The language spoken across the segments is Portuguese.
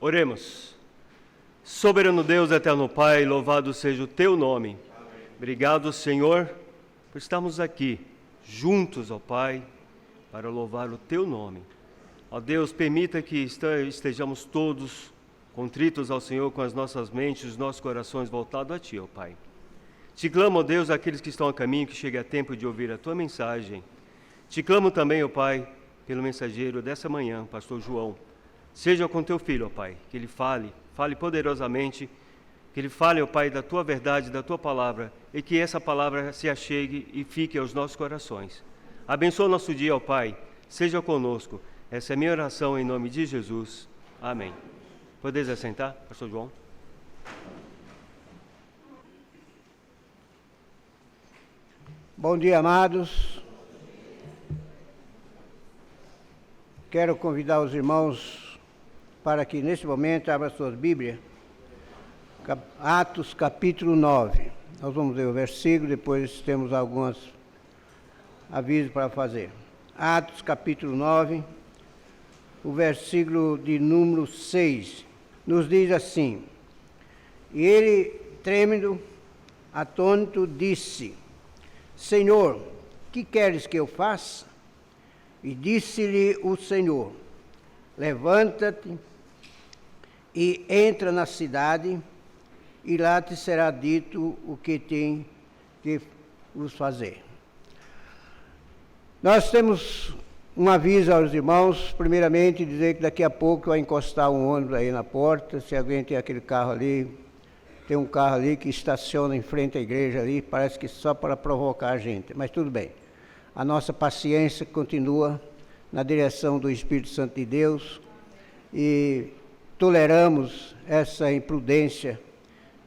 Oremos. Soberano Deus, eterno Pai, louvado seja o Teu nome. Amém. Obrigado, Senhor, por estarmos aqui, juntos, ó Pai, para louvar o Teu nome. Ó Deus, permita que estejamos todos contritos ao Senhor, com as nossas mentes, os nossos corações voltados a Ti, ó Pai. Te clamo, ó Deus, aqueles que estão a caminho, que chegue a tempo de ouvir a Tua mensagem. Te clamo também, ó Pai, pelo mensageiro dessa manhã, pastor João. Seja com Teu filho, ó Pai, que ele fale poderosamente, que ele fale, ó Pai, da Tua verdade, da Tua palavra, e que essa palavra se achegue e fique aos nossos corações. Abençoa o nosso dia, ó Pai, seja conosco. Essa é a minha oração em nome de Jesus. Amém. Podeis assentar, pastor João? Bom dia, amados. Quero convidar os irmãos para que, nesse momento, abram suas Bíblias. Atos, capítulo 9. Nós vamos ler o versículo, depois temos alguns avisos para fazer. Atos, capítulo 9, o versículo de número 6. Nos diz assim: E ele, trêmulo, atônito, disse: Senhor, que queres que eu faça? E disse-lhe o Senhor: Levanta-te e entra na cidade, e lá te será dito o que tem que vos fazer. Nós temos um aviso aos irmãos, primeiramente dizer que daqui a pouco vai encostar um ônibus aí na porta. Se alguém tem aquele carro ali, tem um carro ali que estaciona em frente à igreja ali, parece que só para provocar a gente, mas tudo bem. A nossa paciência continua na direção do Espírito Santo de Deus e toleramos essa imprudência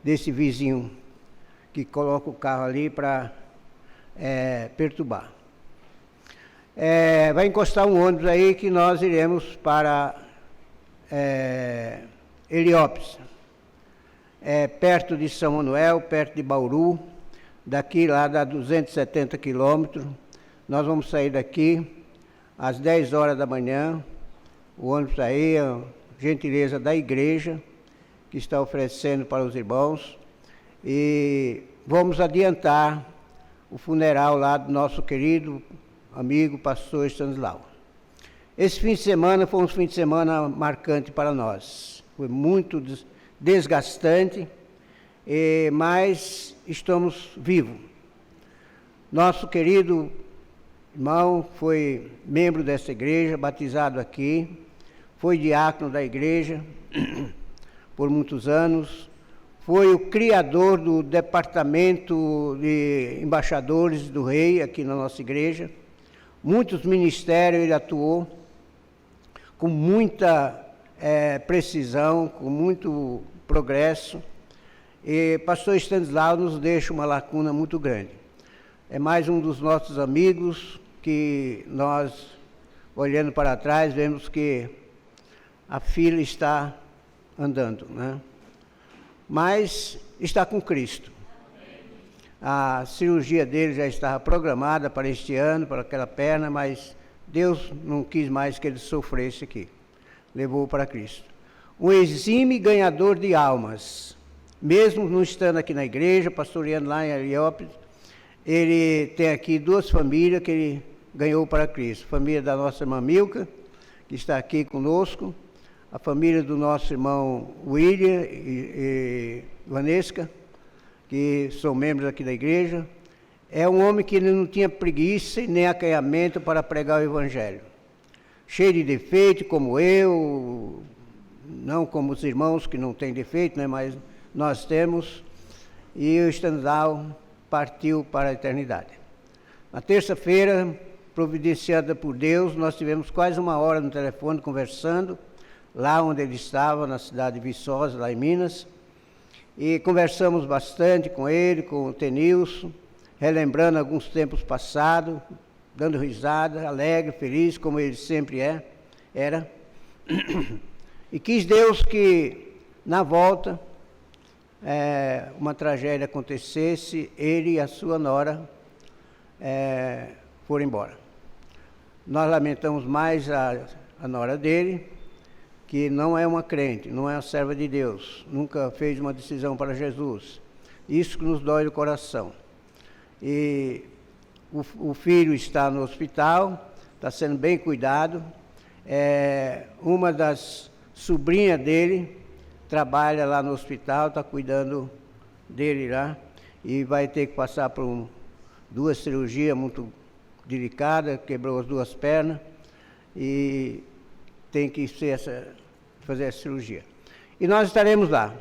desse vizinho que coloca o carro ali para perturbar. Vai encostar um ônibus aí que nós iremos para Heliópolis, perto de São Manuel, perto de Bauru. Daqui lá dá 270 quilômetros. Nós vamos sair daqui às 10 horas da manhã. O ônibus aí é a gentileza da igreja que está oferecendo para os irmãos. E vamos adiantar o funeral lá do nosso querido amigo pastor Stanislau. Esse fim de semana foi um fim de semana marcante para nós. Foi muito desgastante, mas estamos vivos. Nosso querido irmão foi membro dessa igreja, batizado aqui, foi diácono da igreja por muitos anos, foi o criador do departamento de embaixadores do rei aqui na nossa igreja. Muitos ministérios ele atuou com muita precisão, com muito progresso, e pastor Stanislau nos deixa uma lacuna muito grande. É mais um dos nossos amigos que nós, olhando para trás, vemos que a fila está andando, né? Mas está com Cristo. A cirurgia dele já estava programada para este ano, para aquela perna, mas Deus não quis mais que ele sofresse aqui. Levou para Cristo. Um exímio ganhador de almas. Mesmo não estando aqui na igreja, pastoreando lá em Heliópolis, ele tem aqui duas famílias que ele ganhou para Cristo. A família da nossa irmã Milka, que está aqui conosco, a família do nosso irmão William e Vanesca, que são membros aqui da igreja. É um homem que ele não tinha preguiça nem acanhamento para pregar o evangelho. Cheio de defeito, como eu, não como os irmãos que não têm defeito, né, mas nós temos. E o Stanislau partiu para a eternidade. Na terça-feira, providenciada por Deus, nós tivemos quase uma hora no telefone conversando, lá onde ele estava, na cidade de Viçosa, lá em Minas, e conversamos bastante com ele, com o Tenilson, relembrando alguns tempos passados, dando risada, alegre, feliz, como ele sempre era. E quis Deus que, na volta, uma tragédia acontecesse, ele e a sua nora foram embora. Nós lamentamos mais a nora dele, que não é uma crente, não é uma serva de Deus, nunca fez uma decisão para Jesus. Isso que nos dói no coração. E o filho está no hospital, está sendo bem cuidado. Uma das sobrinhas dele trabalha lá no hospital, está cuidando dele lá, e vai ter que passar por 2 cirurgias muito delicadas, quebrou as 2 pernas, e tem que fazer essa cirurgia. E nós estaremos lá.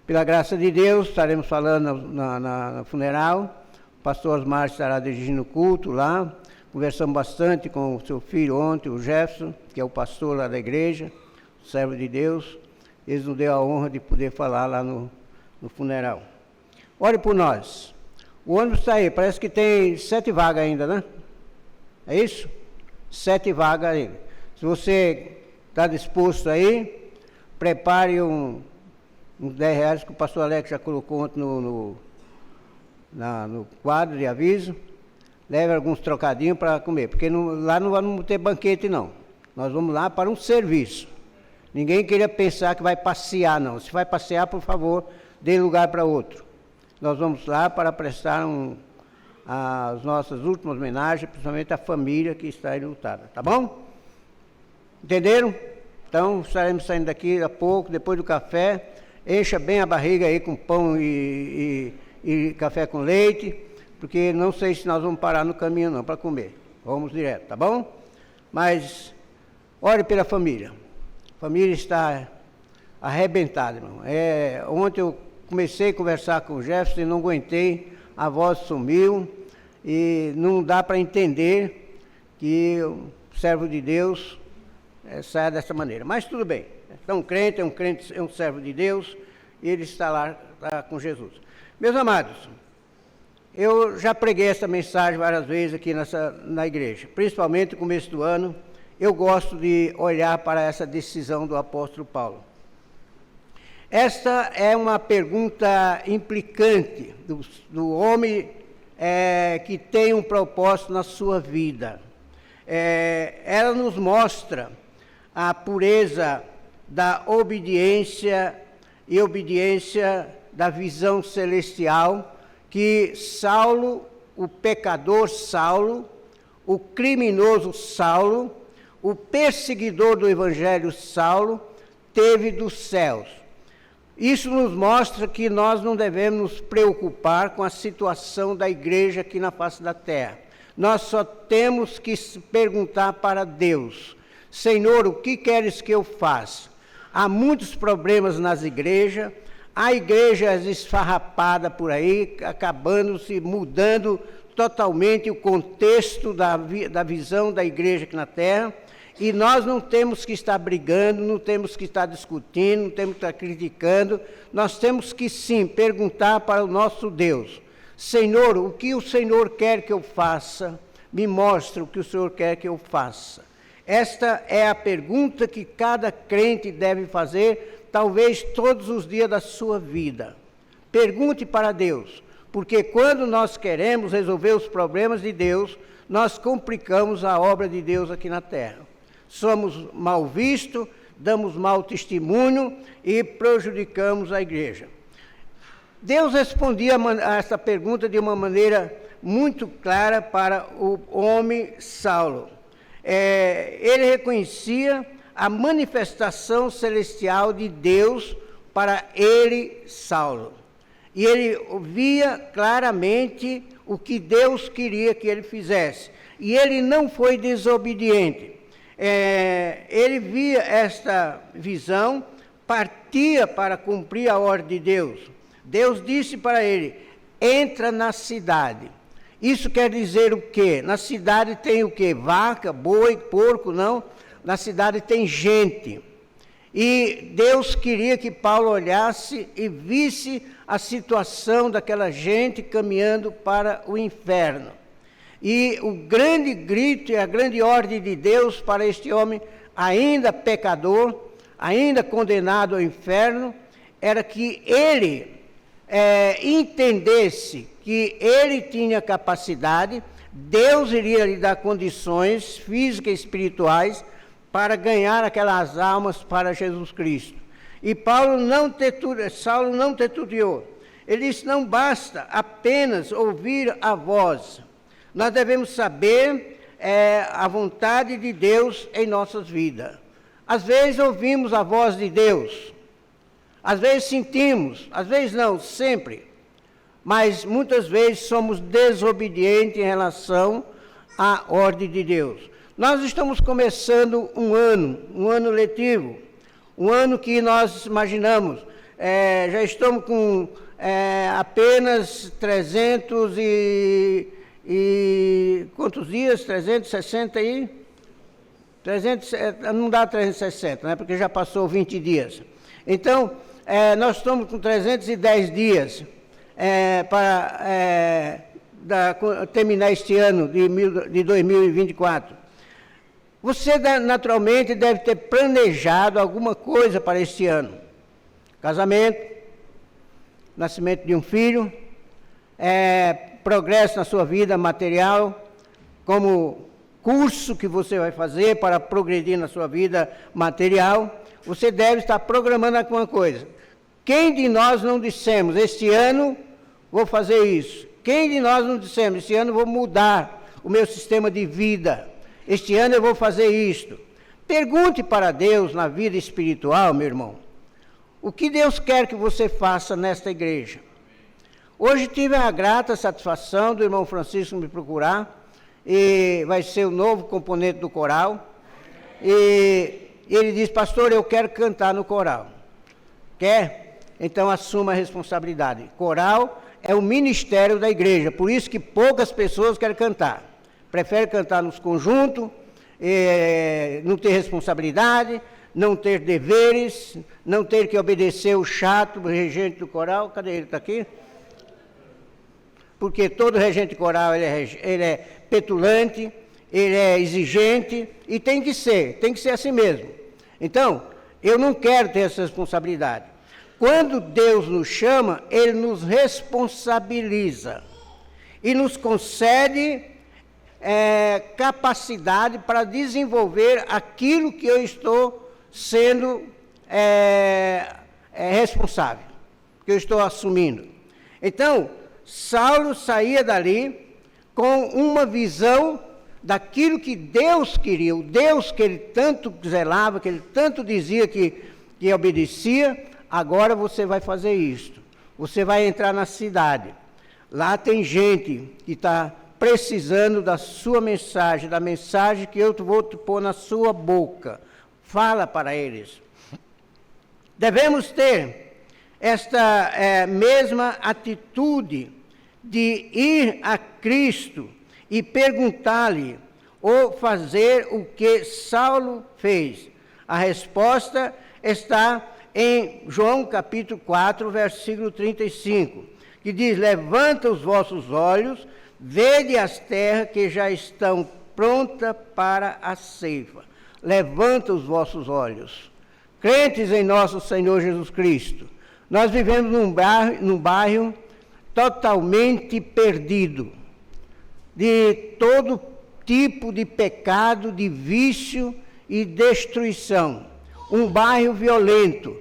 Pela graça de Deus, estaremos falando na funeral. O pastor Osmar estará dirigindo o culto lá. Conversamos bastante com o seu filho ontem, o Jefferson, que é o pastor lá da igreja, servo de Deus. Eles nos deu a honra de poder falar lá no funeral. Ore por nós. O ônibus está aí, parece que tem 7 vagas ainda, né? É isso? 7 vagas ainda. Se você está disposto aí, prepare uns 10 reais que o pastor Alex já colocou ontem no quadro de aviso. Leve alguns trocadinhos para comer, porque lá não vamos ter banquete, não. Nós vamos lá para um serviço. Ninguém queria pensar que vai passear, não. Se vai passear, por favor, dê lugar para outro. Nós vamos lá para prestar as nossas últimas homenagens, principalmente à família que está enlutada. Tá bom? Entenderam? Então, estaremos saindo daqui a pouco, depois do café. Encha bem a barriga aí com pão e café com leite, porque não sei se nós vamos parar no caminho não para comer. Vamos direto, tá bom? Mas ore pela família. A família está arrebentada, irmão. Ontem eu comecei a conversar com o Jefferson e não aguentei, a voz sumiu e não dá para entender que o servo de Deus saia dessa maneira. Mas tudo bem. Então, um crente é um servo de Deus e ele está lá com Jesus. Meus amados, eu já preguei essa mensagem várias vezes aqui na igreja, principalmente no começo do ano. Eu gosto de olhar para essa decisão do apóstolo Paulo. Esta é uma pergunta implicante do homem que tem um propósito na sua vida. Ela nos mostra a pureza da obediência e obediência da visão celestial que Saulo, o pecador Saulo, o criminoso Saulo, o perseguidor do evangelho Saulo, teve dos céus. Isso nos mostra que nós não devemos nos preocupar com a situação da igreja aqui na face da terra. Nós só temos que perguntar para Deus: Senhor, o que queres que eu faça? Há muitos problemas nas igrejas, há igrejas esfarrapadas por aí, acabando-se, mudando totalmente o contexto da visão da igreja aqui na terra, e nós não temos que estar brigando, não temos que estar discutindo, não temos que estar criticando, nós temos que sim perguntar para o nosso Deus: Senhor, o que o Senhor quer que eu faça? Me mostra o que o Senhor quer que eu faça. Esta é a pergunta que cada crente deve fazer, talvez todos os dias da sua vida. Pergunte para Deus, porque quando nós queremos resolver os problemas de Deus, nós complicamos a obra de Deus aqui na terra. Somos mal vistos, damos mau testemunho e prejudicamos a igreja. Deus respondia a essa pergunta de uma maneira muito clara para o homem Saulo. Ele reconhecia a manifestação celestial de Deus para ele, Saulo. E ele via claramente o que Deus queria que ele fizesse. E ele não foi desobediente. Ele via esta visão, partia para cumprir a ordem de Deus. Deus disse para ele: entra na cidade. Isso quer dizer o quê? Na cidade tem o quê? Vaca, boi, porco, não. Na cidade tem gente. E Deus queria que Paulo olhasse e visse a situação daquela gente caminhando para o inferno. E o grande grito e a grande ordem de Deus para este homem, ainda pecador, ainda condenado ao inferno, era que ele entendesse que ele tinha capacidade, Deus iria lhe dar condições físicas e espirituais para ganhar aquelas almas para Jesus Cristo. E Saulo não titubeou. Ele disse, não basta apenas ouvir a voz. Nós devemos saber a vontade de Deus em nossas vidas. Às vezes ouvimos a voz de Deus. Às vezes sentimos, às vezes não, sempre. Mas muitas vezes somos desobedientes em relação à ordem de Deus. Nós estamos começando um ano letivo, um ano que nós imaginamos, já estamos com apenas 300 e quantos dias? 360 e... 300, não dá 360, né? Porque já passou 20 dias. Então, nós estamos com 310 dias para terminar este ano de 2024. Você naturalmente deve ter planejado alguma coisa para este ano. Casamento, nascimento de um filho, progresso na sua vida material, como curso que você vai fazer para progredir na sua vida material. Você deve estar programando alguma coisa. Quem de nós não dissemos, este ano vou fazer isso? Quem de nós não dissemos, este ano vou mudar o meu sistema de vida? Este ano eu vou fazer isto. Pergunte para Deus na vida espiritual, meu irmão, o que Deus quer que você faça nesta igreja. Hoje tive a grata satisfação do irmão Francisco me procurar, e vai ser o novo componente do coral, e ele disse, pastor, eu quero cantar no coral. Quer? Então assuma a responsabilidade. Coral é o ministério da igreja, por isso que poucas pessoas querem cantar. Prefere cantar nos conjuntos, não ter responsabilidade, não ter deveres, não ter que obedecer o chato, o regente do coral. Cadê ele? Está aqui? Porque todo regente coral ele é petulante, ele é exigente, e tem que ser assim mesmo. Então, eu não quero ter essa responsabilidade. Quando Deus nos chama, Ele nos responsabiliza e nos concede capacidade para desenvolver aquilo que eu estou sendo responsável, que eu estou assumindo. Então, Saulo saía dali com uma visão daquilo que Deus queria, o Deus que ele tanto zelava, que ele tanto dizia que obedecia. Agora você vai fazer isto, você vai entrar na cidade, lá tem gente que está precisando da sua mensagem, da mensagem que eu vou te pôr na sua boca, fala para eles. Devemos ter esta mesma atitude de ir a Cristo e perguntar-lhe, ou fazer o que Saulo fez. A resposta está em João capítulo 4, versículo 35, que diz, levanta os vossos olhos, vede as terras que já estão prontas para a ceifa. Levanta os vossos olhos. Crentes em nosso Senhor Jesus Cristo, nós vivemos num bairro totalmente perdido, de todo tipo de pecado, de vício e destruição. Um bairro violento.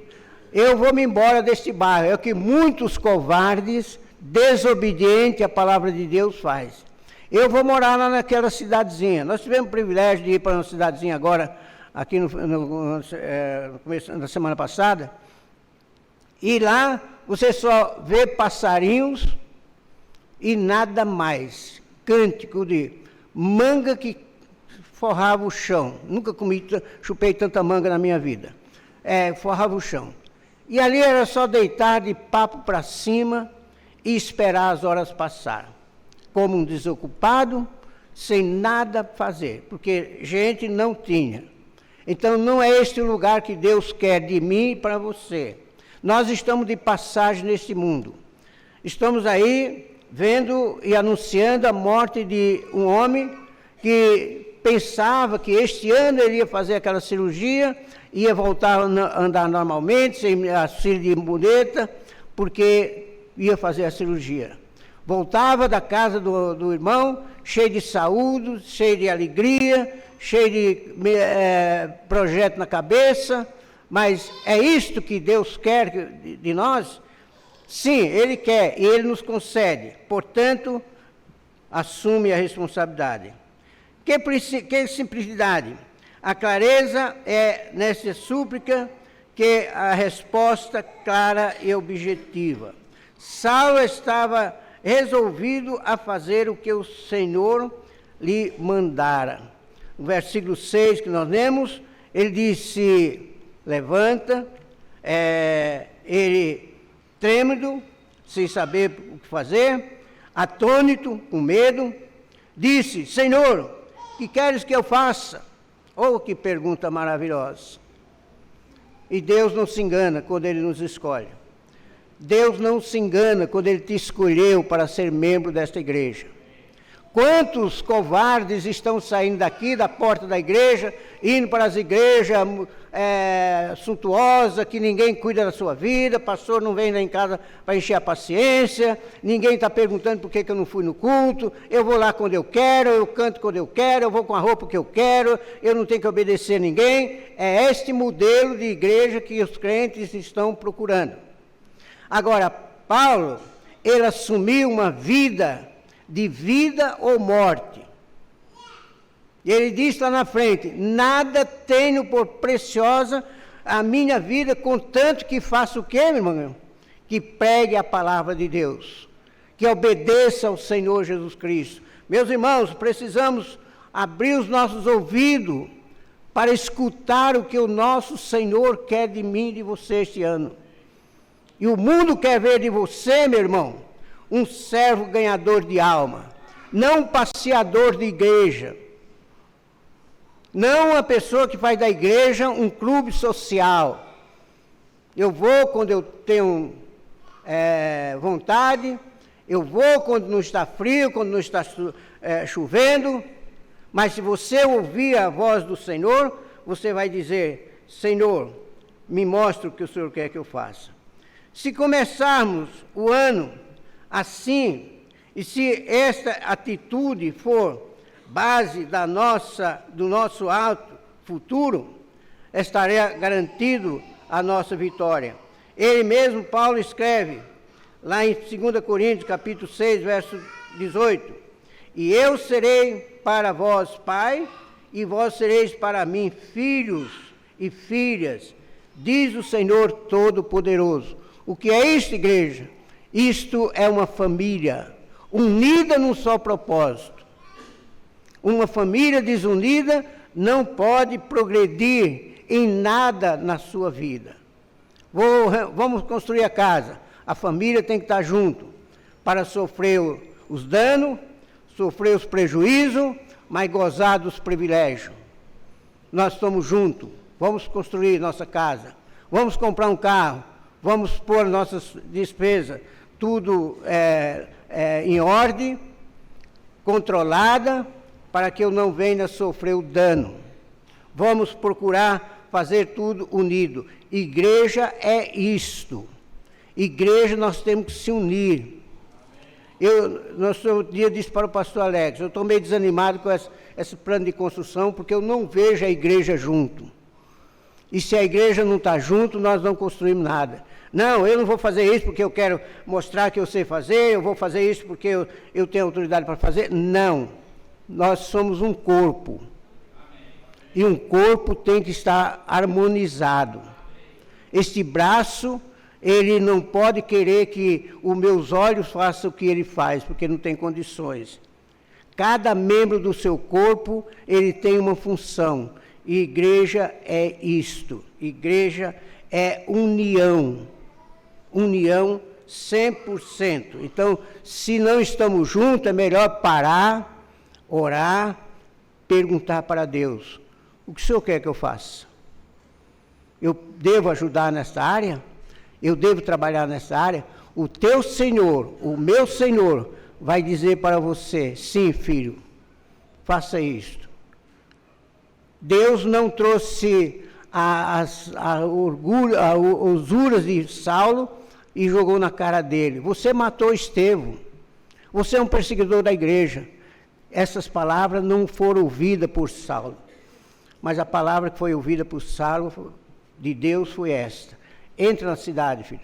Eu vou me embora deste bairro. É o que muitos covardes, desobedientes à palavra de Deus faz. Eu vou morar lá naquela cidadezinha. Nós tivemos o privilégio de ir para uma cidadezinha agora, aqui no começo da semana passada, e lá você só vê passarinhos e nada mais. Cântico de manga que forrava o chão. Nunca chupei tanta manga na minha vida. Forrava o chão. E ali era só deitar de papo para cima e esperar as horas passar. Como um desocupado, sem nada fazer, porque gente não tinha. Então não é este o lugar que Deus quer de mim e para você. Nós estamos de passagem neste mundo. Estamos aí vendo e anunciando a morte de um homem que pensava que este ano ele ia fazer aquela cirurgia, ia voltar a andar normalmente, sem auxílio de muleta, porque ia fazer a cirurgia. Voltava da casa do irmão, cheio de saúde, cheio de alegria, cheio de projeto na cabeça, mas é isto que Deus quer de nós? Sim, Ele quer e Ele nos concede, portanto, assume a responsabilidade. Que simplicidade! A clareza é nessa súplica que a resposta clara e objetiva. Saulo estava resolvido a fazer o que o Senhor lhe mandara. No versículo 6 que nós lemos, ele disse, levanta, ele trêmulo, sem saber o que fazer, atônito, com medo, disse, Senhor, que queres que eu faça? Oh, que pergunta maravilhosa. E Deus não se engana quando Ele nos escolhe. Deus não se engana quando Ele te escolheu para ser membro desta igreja. Quantos covardes estão saindo daqui, da porta da igreja, indo para as igrejas suntuosas, que ninguém cuida da sua vida, pastor não vem lá em casa para encher a paciência, ninguém está perguntando por que eu não fui no culto, eu vou lá quando eu quero, eu canto quando eu quero, eu vou com a roupa que eu quero, eu não tenho que obedecer a ninguém. É este modelo de igreja que os crentes estão procurando. Agora, Paulo, ele assumiu uma vida de vida ou morte. E ele diz lá na frente, nada tenho por preciosa a minha vida, contanto que faça o quê, meu irmão? Que pregue a palavra de Deus, que obedeça ao Senhor Jesus Cristo. Meus irmãos, precisamos abrir os nossos ouvidos para escutar o que o nosso Senhor quer de mim e de você este ano. E o mundo quer ver de você, meu irmão, um servo ganhador de alma, não um passeador de igreja, não uma pessoa que faz da igreja um clube social. Eu vou quando eu tenho vontade, eu vou quando não está frio, quando não está chovendo, mas se você ouvir a voz do Senhor, você vai dizer, Senhor, me mostra o que o Senhor quer que eu faça. Se começarmos o ano assim, e se esta atitude for base do nosso alto futuro, estará garantido a nossa vitória. Ele mesmo, Paulo, escreve, lá em 2 Coríntios, capítulo 6, verso 18, e eu serei para vós pai, e vós sereis para mim filhos e filhas, diz o Senhor Todo-Poderoso. O que é isto, igreja? Isto é uma família unida num só propósito. Uma família desunida não pode progredir em nada na sua vida. Vamos construir a casa. A família tem que estar junto para sofrer os danos, sofrer os prejuízos, mas gozar dos privilégios. Nós estamos juntos. Vamos construir nossa casa. Vamos comprar um carro. Vamos pôr nossas despesas, tudo em ordem, controlada, para que eu não venha sofrer o dano. Vamos procurar fazer tudo unido. Igreja é isto. Igreja nós temos que se unir. No outro dia disse para o pastor Alex, eu estou meio desanimado com esse plano de construção, porque eu não vejo a igreja junto. E se a igreja não está junto, nós não construímos nada. Não, eu não vou fazer isso porque eu quero mostrar que eu sei fazer, eu vou fazer isso porque eu tenho autoridade para fazer. Não, nós somos um corpo. E um corpo tem que estar harmonizado. Este braço, ele não pode querer que os meus olhos façam o que ele faz, porque não tem condições. Cada membro do seu corpo, ele tem uma função. E igreja é isto. Igreja é união. União 100%. Então, se não estamos juntos, é melhor parar, orar, perguntar para Deus, o que o Senhor quer que eu faça? Eu devo ajudar nessa área? Eu devo trabalhar nessa área? O teu Senhor, o meu Senhor, vai dizer para você, sim, filho, faça isto. Deus não trouxe as usuras de Saulo e jogou na cara dele. Você matou Estevão. Você é um perseguidor da igreja. Essas palavras não foram ouvidas por Saulo, mas a palavra que foi ouvida por Saulo de Deus foi esta: entra na cidade, filho,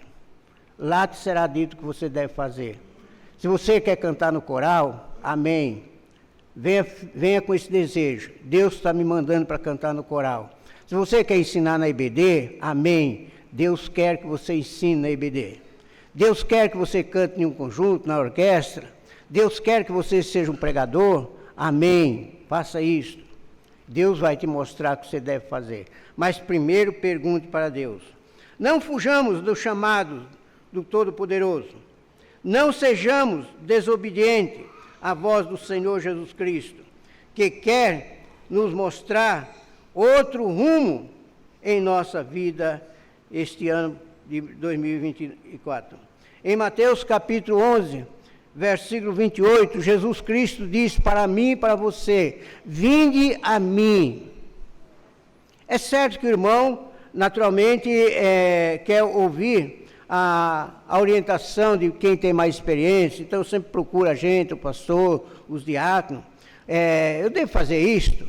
lá te será dito o que você deve fazer. Se você quer cantar no coral, amém, venha com esse desejo, Deus está me mandando para cantar no coral. Se você quer ensinar na IBD, amém, Deus quer que você ensine na IBD. Deus quer que você cante em um conjunto, na orquestra. Deus quer que você seja um pregador, amém, faça isso. Deus vai te mostrar o que você deve fazer. Mas primeiro pergunte para Deus. Não fujamos do chamado do Todo-Poderoso. Não sejamos desobedientes à voz do Senhor Jesus Cristo, que quer nos mostrar outro rumo em nossa vida este ano de 2024. Em Mateus capítulo 11, versículo 28, Jesus Cristo diz para mim e para você: vinde a mim. É certo que o irmão, naturalmente, quer ouvir a orientação de quem tem mais experiência, então sempre procura a gente, o pastor, os diáconos. Eu devo fazer isto,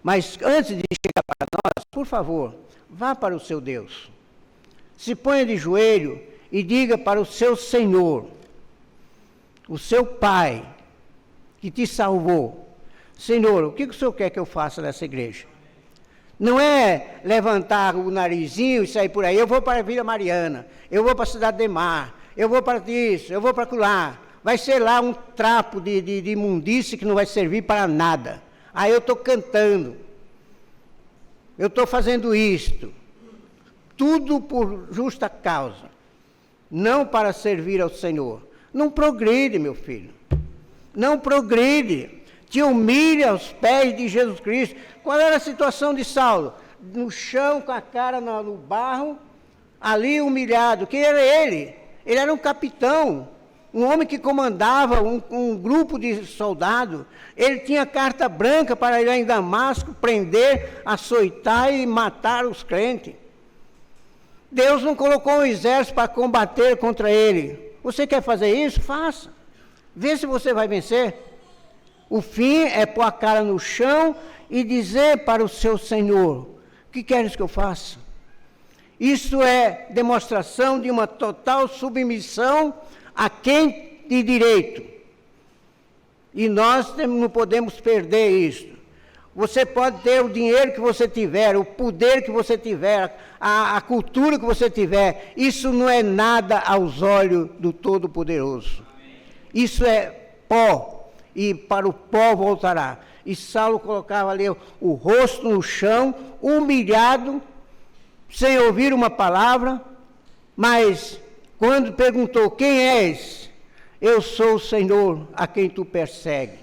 mas antes de chegar para nós, por favor, vá para o seu Deus. Se ponha de joelho e diga para o seu Senhor, o seu Pai, que te salvou: Senhor, o que o Senhor quer que eu faça nessa igreja? Não é levantar o narizinho e sair por aí: eu vou para a Vila Mariana, eu vou para a Cidade de Mar, eu vou para isso, eu vou para acolá. Vai ser lá um trapo de imundície que não vai servir para nada. Aí eu estou cantando, eu estou fazendo isto, tudo por justa causa, não para servir ao Senhor. Não progride, meu filho, não progride, te humilhe aos pés de Jesus Cristo. Qual era a situação de Saulo? No chão, com a cara no barro, ali humilhado. Quem era ele? Ele era um capitão, um homem que comandava um grupo de soldados. Ele tinha carta branca para ir lá em Damasco, prender, açoitar e matar os crentes. Deus não colocou um exército para combater contra ele. Você quer fazer isso? Faça. Vê se você vai vencer. O fim é pôr a cara no chão e dizer para o seu Senhor: o que queres que eu faça? Isso é demonstração de uma total submissão a quem de direito. E nós não podemos perder isso. Você pode ter o dinheiro que você tiver, o poder que você tiver, a cultura que você tiver. Isso não é nada aos olhos do Todo-Poderoso. Isso é pó, e para o pó voltará. E Saulo colocava ali o rosto no chão, humilhado, sem ouvir uma palavra, mas quando perguntou: quem és? Eu sou o Senhor a quem tu persegues.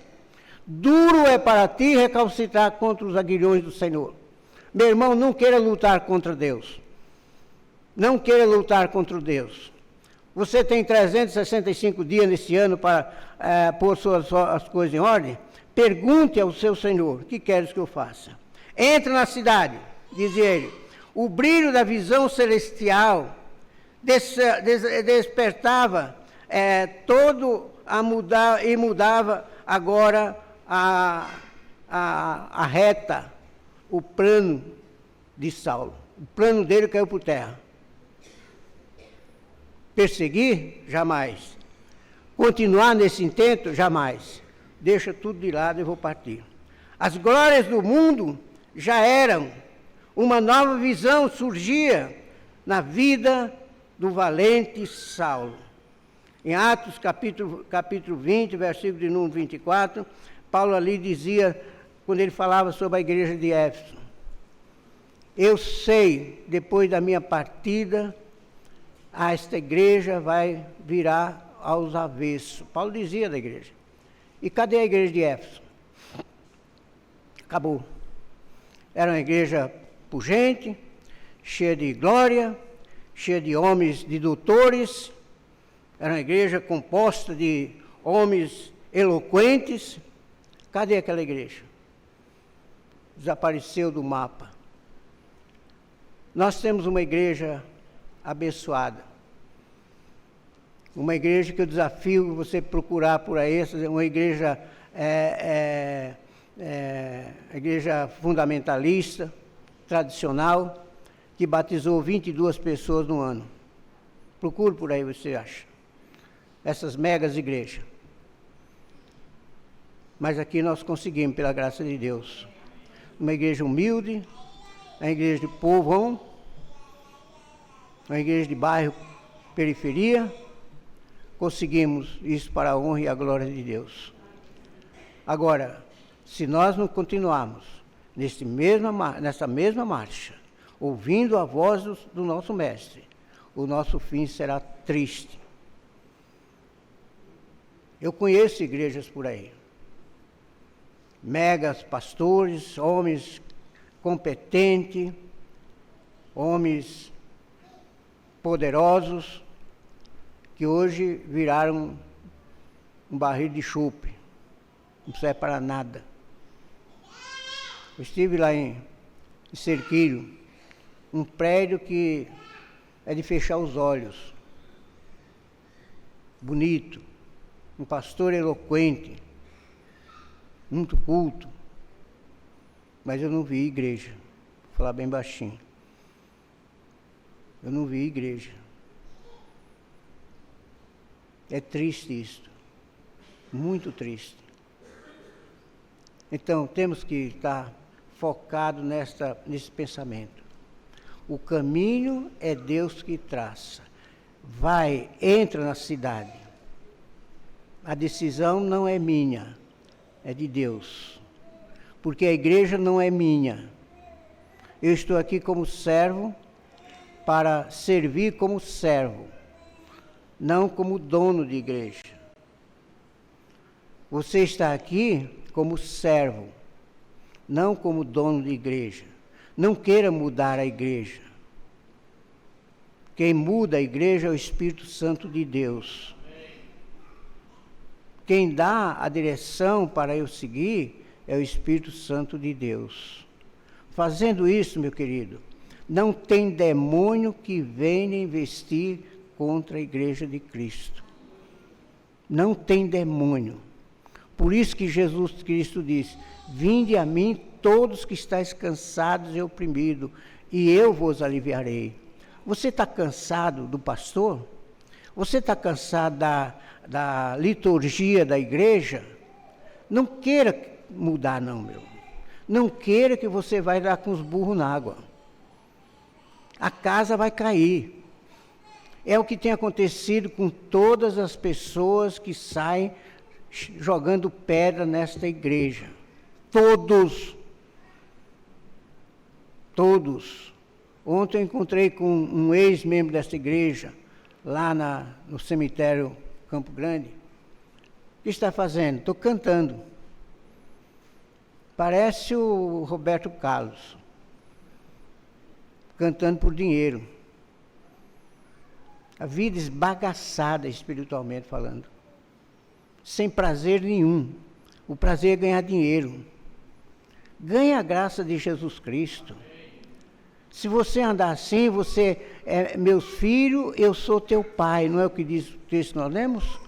Duro é para ti recalcitrar contra os aguilhões do Senhor. Meu irmão, não queira lutar contra Deus. Não queira lutar contra Deus. Você tem 365 dias nesse ano para pôr as coisas em ordem. Pergunte ao seu Senhor: o que queres que eu faça? Entra na cidade, dizia ele. O brilho da visão celestial despertava todo a mudar, e mudava agora a reta, o plano de Saulo. O plano dele caiu por terra. Perseguir? Jamais. Continuar nesse intento? Jamais. Deixa tudo de lado e vou partir. As glórias do mundo já eram. Uma nova visão surgia na vida do valente Saulo. Em Atos capítulo 20, versículo de número 24, Paulo ali dizia, quando ele falava sobre a igreja de Éfeso: eu sei, depois da minha partida, esta igreja vai virar aos avessos. Paulo dizia da igreja. E cadê a igreja de Éfeso? Acabou. Era uma igreja pujante, cheia de glória, cheia de homens, de doutores. Era uma igreja composta de homens eloquentes. Cadê aquela igreja? Desapareceu do mapa. Nós temos uma igreja abençoada, Uma igreja que eu desafio você procurar por aí, uma igreja, igreja fundamentalista, tradicional, que batizou 22 pessoas no ano. Procure por aí, você acha. Essas megas igrejas. Mas aqui nós conseguimos, pela graça de Deus. Uma igreja humilde, uma igreja de povão, uma igreja de bairro, periferia. Conseguimos isso para a honra e a glória de Deus. Agora, se nós não continuarmos nessa mesma marcha, ouvindo a voz do nosso Mestre, o nosso fim será triste. Eu conheço igrejas por aí. Megas pastores, homens competentes, homens poderosos, que hoje viraram um barril de chope, não serve para nada. Eu estive lá em Cerquilho, um prédio que é de fechar os olhos, bonito, um pastor eloquente, muito culto, mas eu não vi igreja, vou falar bem baixinho. Eu não vi igreja. É triste isso, muito triste. Então, temos que estar focados nesse pensamento. O caminho é Deus que traça. Vai, entra na cidade. A decisão não é minha, é de Deus. Porque a igreja não é minha. Eu estou aqui como servo para servir como servo, não como dono de igreja. Você está aqui como servo, não como dono de igreja. Não queira mudar a igreja. Quem muda a igreja é o Espírito Santo de Deus. Quem dá a direção para eu seguir é o Espírito Santo de Deus. Fazendo isso, meu querido, não tem demônio que venha investir contra a igreja de Cristo. Não tem demônio. Por isso que Jesus Cristo disse: vinde a mim todos que estáis cansados e oprimidos, e eu vos aliviarei. Você está cansado do pastor? Você está cansado da liturgia da igreja? Não queira mudar não, meu. Não queira que você vai dar com os burros na água. A casa vai cair. É o que tem acontecido com todas as pessoas que saem jogando pedra nesta igreja. Todos. Ontem eu encontrei com um ex-membro desta igreja, lá no cemitério Campo Grande. O que está fazendo? Estou cantando. Parece o Roberto Carlos. Cantando por dinheiro. A vida esbagaçada espiritualmente falando. Sem prazer nenhum. O prazer é ganhar dinheiro. Ganhe a graça de Jesus Cristo. Se você andar assim, você é meus filhos, eu sou teu pai. Não é o que diz o texto que nós lemos?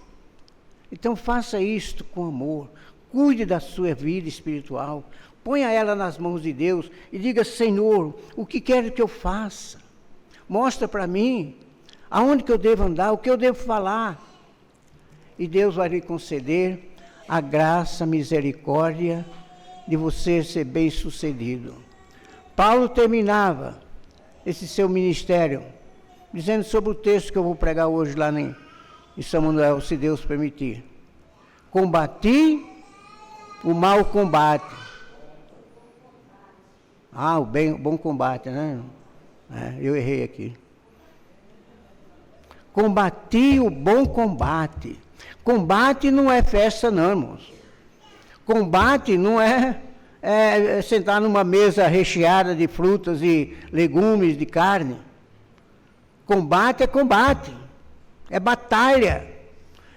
Então faça isto com amor. Cuide da sua vida espiritual. Ponha ela nas mãos de Deus e diga: Senhor, o que quer que eu faça? Mostra para mim aonde que eu devo andar, o que eu devo falar. E Deus vai lhe conceder a graça, a misericórdia de você ser bem-sucedido. Paulo terminava esse seu ministério dizendo sobre o texto que eu vou pregar hoje lá em São Manuel, se Deus permitir. Combati o mau combate. O bom combate, né? Eu errei aqui. Combati o bom combate. Combate não é festa não, irmãos. Combate não é sentar numa mesa recheada de frutas e legumes, de carne. Combate é combate. É batalha.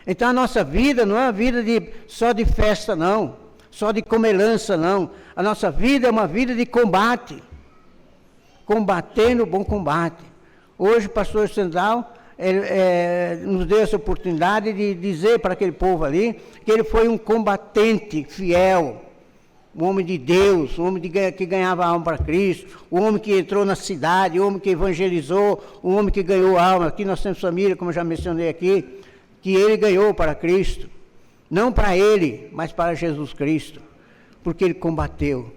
Então a nossa vida não é uma vida só de festa não. Só de comelança não. A nossa vida é uma vida de combate. Combatendo o bom combate. Hoje o pastor Sandal nos deu essa oportunidade de dizer para aquele povo ali que ele foi um combatente fiel, um homem de Deus, um homem que ganhava alma para Cristo, um homem que entrou na cidade, um homem que evangelizou, um homem que ganhou alma. Aqui nós temos família, como eu já mencionei aqui, que ele ganhou para Cristo, não para ele, mas para Jesus Cristo, porque ele combateu,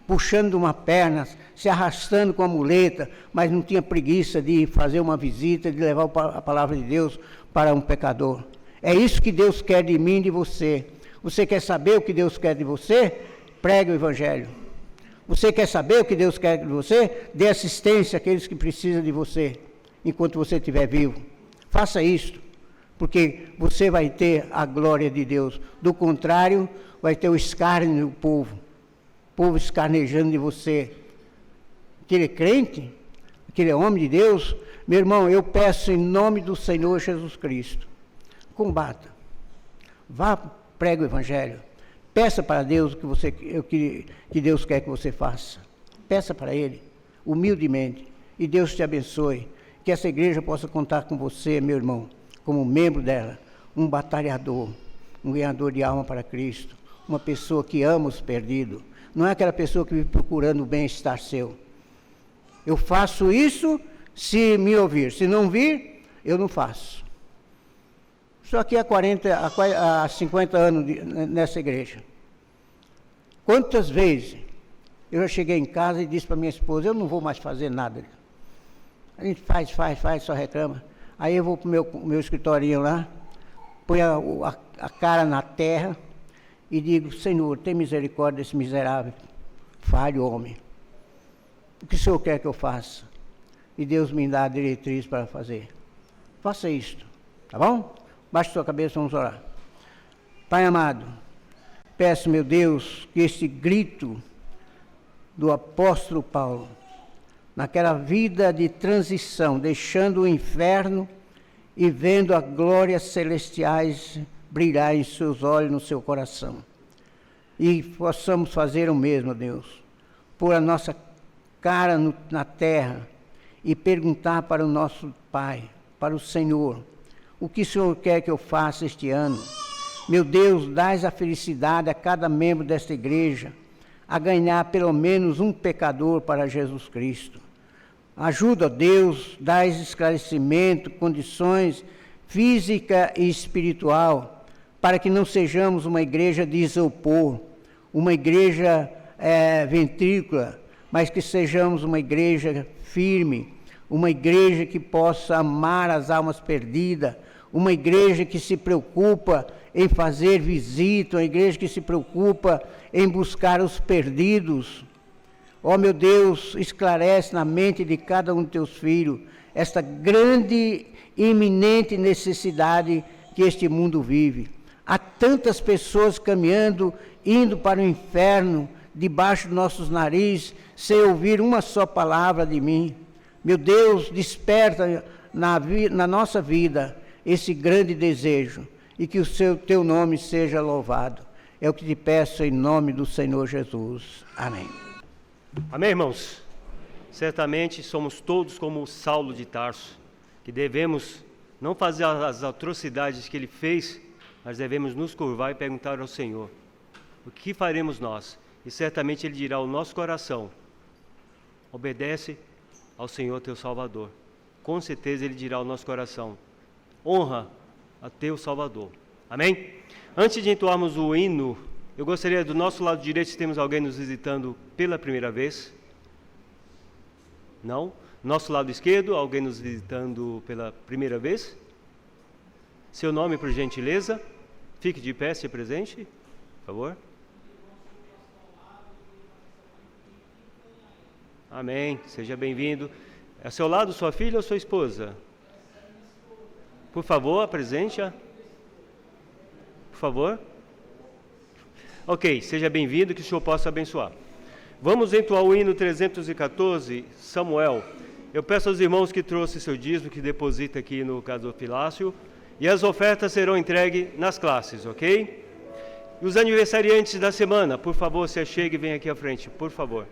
puxando de uma perna, se arrastando com a muleta, mas não tinha preguiça de fazer uma visita, de levar a palavra de Deus para um pecador. É isso que Deus quer de mim e de você. Você quer saber o que Deus quer de você? Pregue o Evangelho. Você quer saber o que Deus quer de você? Dê assistência àqueles que precisam de você, enquanto você estiver vivo. Faça isto, porque você vai ter a glória de Deus. Do contrário, vai ter o escárnio do povo. O povo escarnejando de você. Aquele crente, aquele homem de Deus, meu irmão, eu peço em nome do Senhor Jesus Cristo, combata. Vá, pregue o Evangelho. Peça para Deus o que Deus quer que você faça. Peça para Ele, humildemente. E Deus te abençoe. Que essa igreja possa contar com você, meu irmão, como membro dela. Um batalhador, um ganhador de alma para Cristo. Uma pessoa que ama os perdidos. Não é aquela pessoa que vive procurando o bem-estar seu. Eu faço isso se me ouvir. Se não vir, eu não faço. Estou aqui há 50 anos nessa igreja. Quantas vezes eu já cheguei em casa e disse para minha esposa, eu não vou mais fazer nada. A gente faz, só reclama. Aí eu vou para o meu escritorinho lá, ponho a cara na terra e digo, Senhor, tem misericórdia desse miserável, falho homem. O que o Senhor quer que eu faça? E Deus me dá a diretriz para fazer. Faça isto, tá bom? Baixe sua cabeça, vamos orar. Pai amado, peço, meu Deus, que este grito do apóstolo Paulo, naquela vida de transição, deixando o inferno e vendo as glórias celestiais brilhar em seus olhos, no seu coração. E possamos fazer o mesmo, Deus, pôr a nossa cara na terra e perguntar para o nosso Pai, para o Senhor, o que o Senhor quer que eu faça este ano? Meu Deus, dás a felicidade a cada membro desta igreja a ganhar pelo menos um pecador para Jesus Cristo. Ajuda, Deus, dás esclarecimento, condições física e espiritual, para que não sejamos uma igreja de isopor, uma igreja ventrícula, mas que sejamos uma igreja firme, uma igreja que possa amar as almas perdidas, uma igreja que se preocupa em fazer visita, uma igreja que se preocupa em buscar os perdidos. Ó meu Deus, esclarece na mente de cada um dos teus filhos esta grande e iminente necessidade que este mundo vive. Há tantas pessoas caminhando, indo para o inferno, debaixo dos nossos narizes, sem ouvir uma só palavra de mim. Meu Deus, desperta na nossa vida esse grande desejo, e que o teu nome seja louvado. É o que te peço em nome do Senhor Jesus. Amém. Amém, irmãos? Certamente somos todos como Saulo de Tarso, que devemos não fazer as atrocidades que ele fez, mas devemos nos curvar e perguntar ao Senhor, o que faremos nós? E certamente Ele dirá ao nosso coração, obedece ao Senhor teu Salvador. Com certeza Ele dirá ao nosso coração, honra a teu Salvador. Amém? Antes de entoarmos o hino, eu gostaria do nosso lado direito, se temos alguém nos visitando pela primeira vez. Não? Nosso lado esquerdo, alguém nos visitando pela primeira vez? Seu nome, por gentileza. Fique de pé, se presente, por favor. Amém. Seja bem-vindo. É ao seu lado sua filha ou sua esposa? Por favor, apresente-a. Por favor. Ok, seja bem-vindo, que o Senhor possa abençoar. Vamos entoar o hino 314, Samuel. Eu peço aos irmãos que trouxeram seu dízimo, que deposita aqui no gasofilácio, e as ofertas serão entregues nas classes, ok? E os aniversariantes da semana, por favor, se achegue e venha aqui à frente, por favor.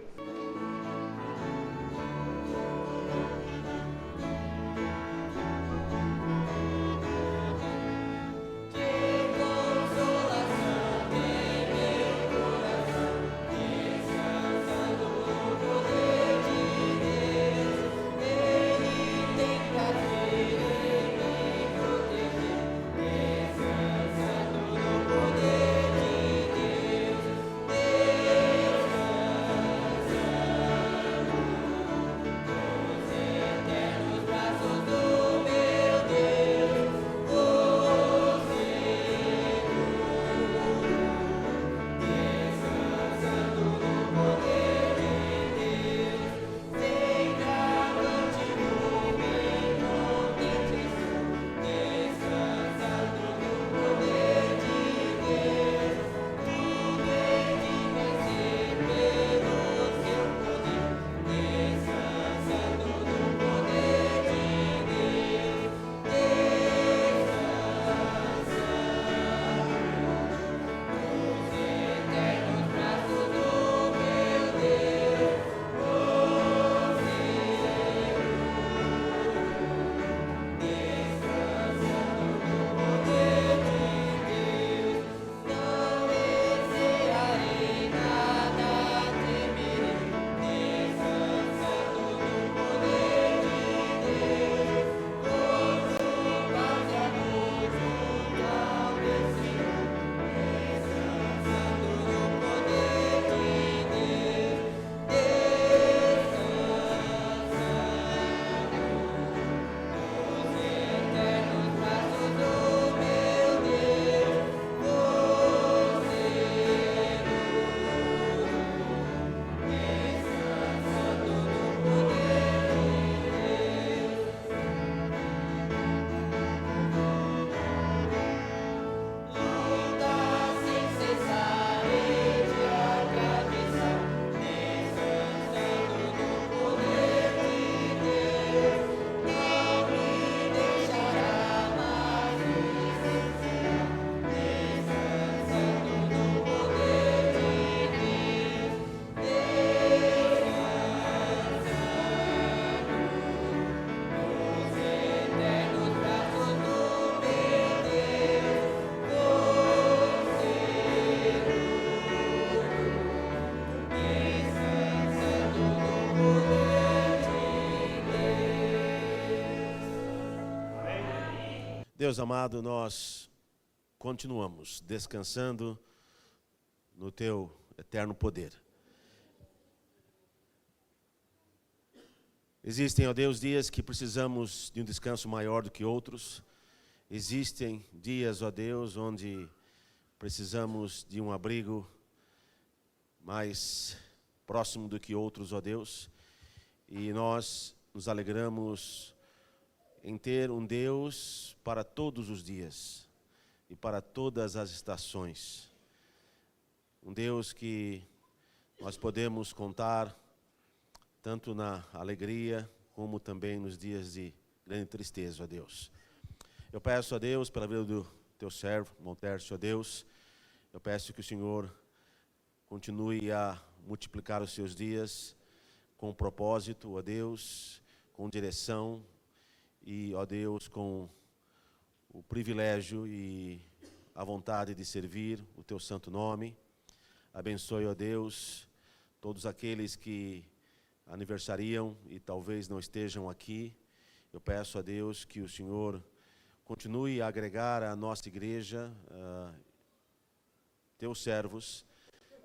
Deus amado, nós continuamos descansando no Teu eterno poder. Existem, ó Deus, dias que precisamos de um descanso maior do que outros. Existem dias, ó Deus, onde precisamos de um abrigo mais próximo do que outros, ó Deus. E nós nos alegramos em ter um Deus para todos os dias e para todas as estações. Um Deus que nós podemos contar tanto na alegria como também nos dias de grande tristeza, ó Deus. Eu peço a Deus, pela vida do Teu servo, Montércio, ó Deus, eu peço que o Senhor continue a multiplicar os seus dias com propósito, ó Deus, com direção e, ó Deus, com o privilégio e a vontade de servir o Teu santo nome. Abençoe, ó Deus, todos aqueles que aniversariam e talvez não estejam aqui. Eu peço a Deus que o Senhor continue a agregar à nossa igreja Teus servos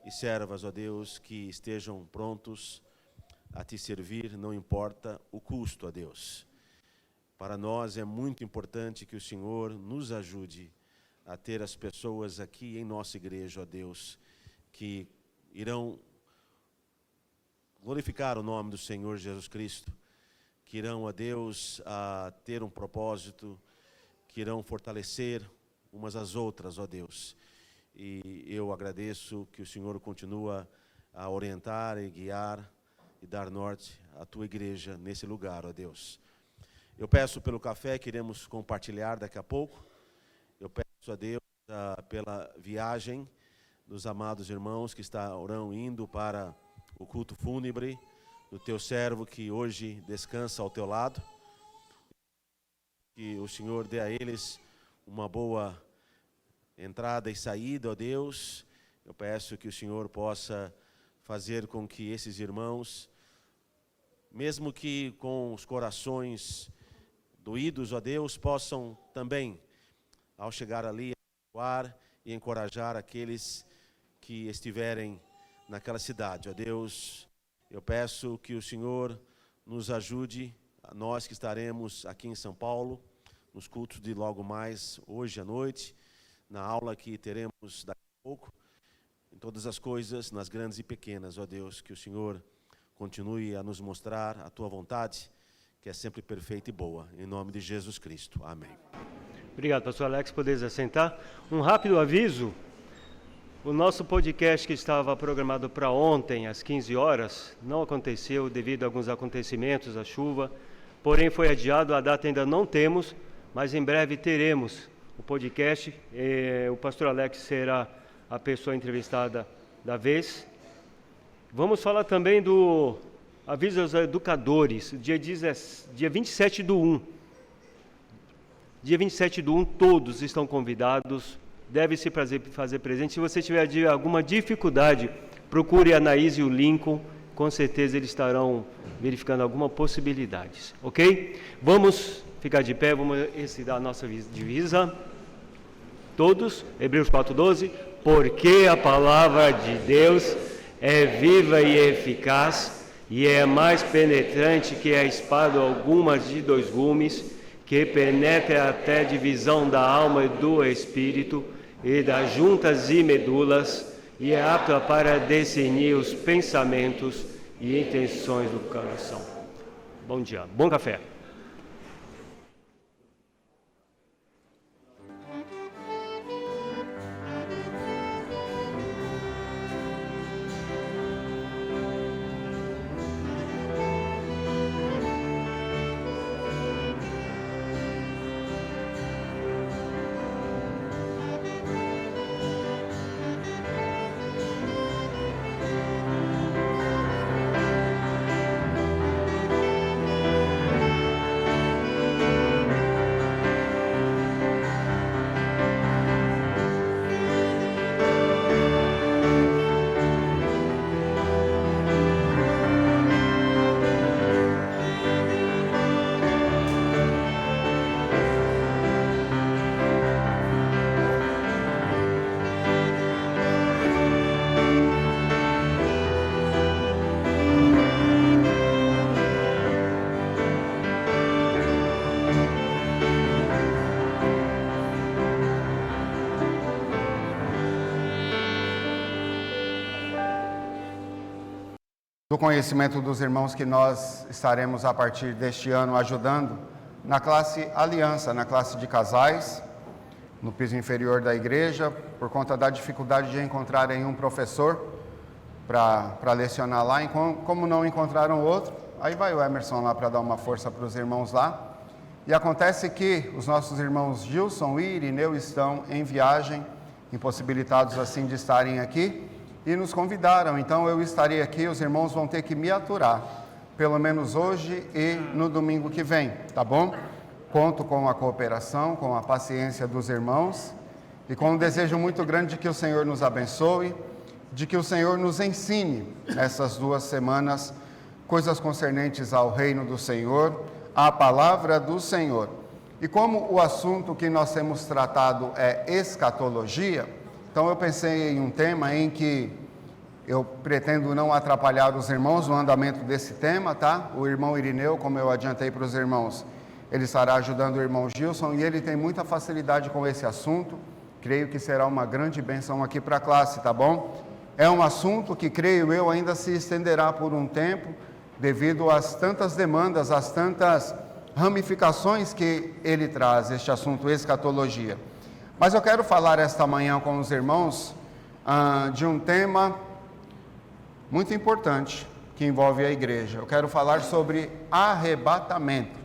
e servas, ó Deus, que estejam prontos a Te servir, não importa o custo, ó Deus. Para nós é muito importante que o Senhor nos ajude a ter as pessoas aqui em nossa igreja, ó Deus, que irão glorificar o nome do Senhor Jesus Cristo, que irão, ó Deus, a ter um propósito, que irão fortalecer umas às outras, ó Deus. E eu agradeço que o Senhor continua a orientar e guiar e dar norte à Tua igreja nesse lugar, ó Deus. Eu peço pelo café que iremos compartilhar daqui a pouco. Eu peço a Deus pela viagem dos amados irmãos que estarão indo para o culto fúnebre do Teu servo que hoje descansa ao Teu lado. Que o Senhor dê a eles uma boa entrada e saída, ó Deus. Eu peço que o Senhor possa fazer com que esses irmãos, mesmo que com os corações doídos, ó Deus, possam também, ao chegar ali, abençoar e encorajar aqueles que estiverem naquela cidade. Ó Deus, eu peço que o Senhor nos ajude, a nós que estaremos aqui em São Paulo, nos cultos de logo mais hoje à noite, na aula que teremos daqui a pouco, em todas as coisas, nas grandes e pequenas, ó Deus, que o Senhor continue a nos mostrar a Tua vontade, que é sempre perfeita e boa, em nome de Jesus Cristo. Amém. Obrigado, pastor Alex, poderes assentar. Um rápido aviso, o nosso podcast que estava programado para ontem, às 15 horas, não aconteceu devido a alguns acontecimentos, a chuva, porém foi adiado, a data ainda não temos, mas em breve teremos o podcast. O pastor Alex será a pessoa entrevistada da vez. Vamos falar também do aviso aos educadores, dia 27 do 1. Dia 27 do 1, todos estão convidados, deve se fazer presente. Se você tiver alguma dificuldade, procure a Anaís e o Lincoln, com certeza eles estarão verificando alguma possibilidade, ok? Vamos ficar de pé, vamos recitar a nossa divisa. Todos, Hebreus 4:12, porque a palavra de Deus é viva e eficaz, e é mais penetrante que a espada alguma de 2 gumes, que penetra até a divisão da alma e do espírito, e das juntas e medulas, e é apta para discernir os pensamentos e intenções do coração. Bom dia, bom café. do conhecimento dos irmãos que nós estaremos a partir deste ano ajudando na classe Aliança, na classe de casais, no piso inferior da igreja, por conta da dificuldade de encontrarem um professor para lecionar lá, e como não encontraram outro, aí vai o Emerson lá para dar uma força para os irmãos lá. E acontece que os nossos irmãos Gilson e Irineu estão em viagem, impossibilitados assim de estarem aqui, e nos convidaram. Então eu estarei aqui, os irmãos vão ter que me aturar, pelo menos hoje e no domingo que vem, tá bom? Conto com a cooperação, com a paciência dos irmãos e com um desejo muito grande de que o Senhor nos abençoe, de que o Senhor nos ensine nessas 2 semanas coisas concernentes ao reino do Senhor, à palavra do Senhor. E como o assunto que nós temos tratado é escatologia, então eu pensei em um tema em que eu pretendo não atrapalhar os irmãos no andamento desse tema, tá? O irmão Irineu, como eu adiantei para os irmãos, ele estará ajudando o irmão Gilson e ele tem muita facilidade com esse assunto. Creio que será uma grande bênção aqui para a classe, tá bom? É um assunto que, creio eu, ainda se estenderá por um tempo, devido às tantas demandas, às tantas ramificações que ele traz, este assunto escatologia. Mas eu quero falar esta manhã com os irmãos de um tema muito importante que envolve a igreja. Eu quero falar sobre arrebatamento.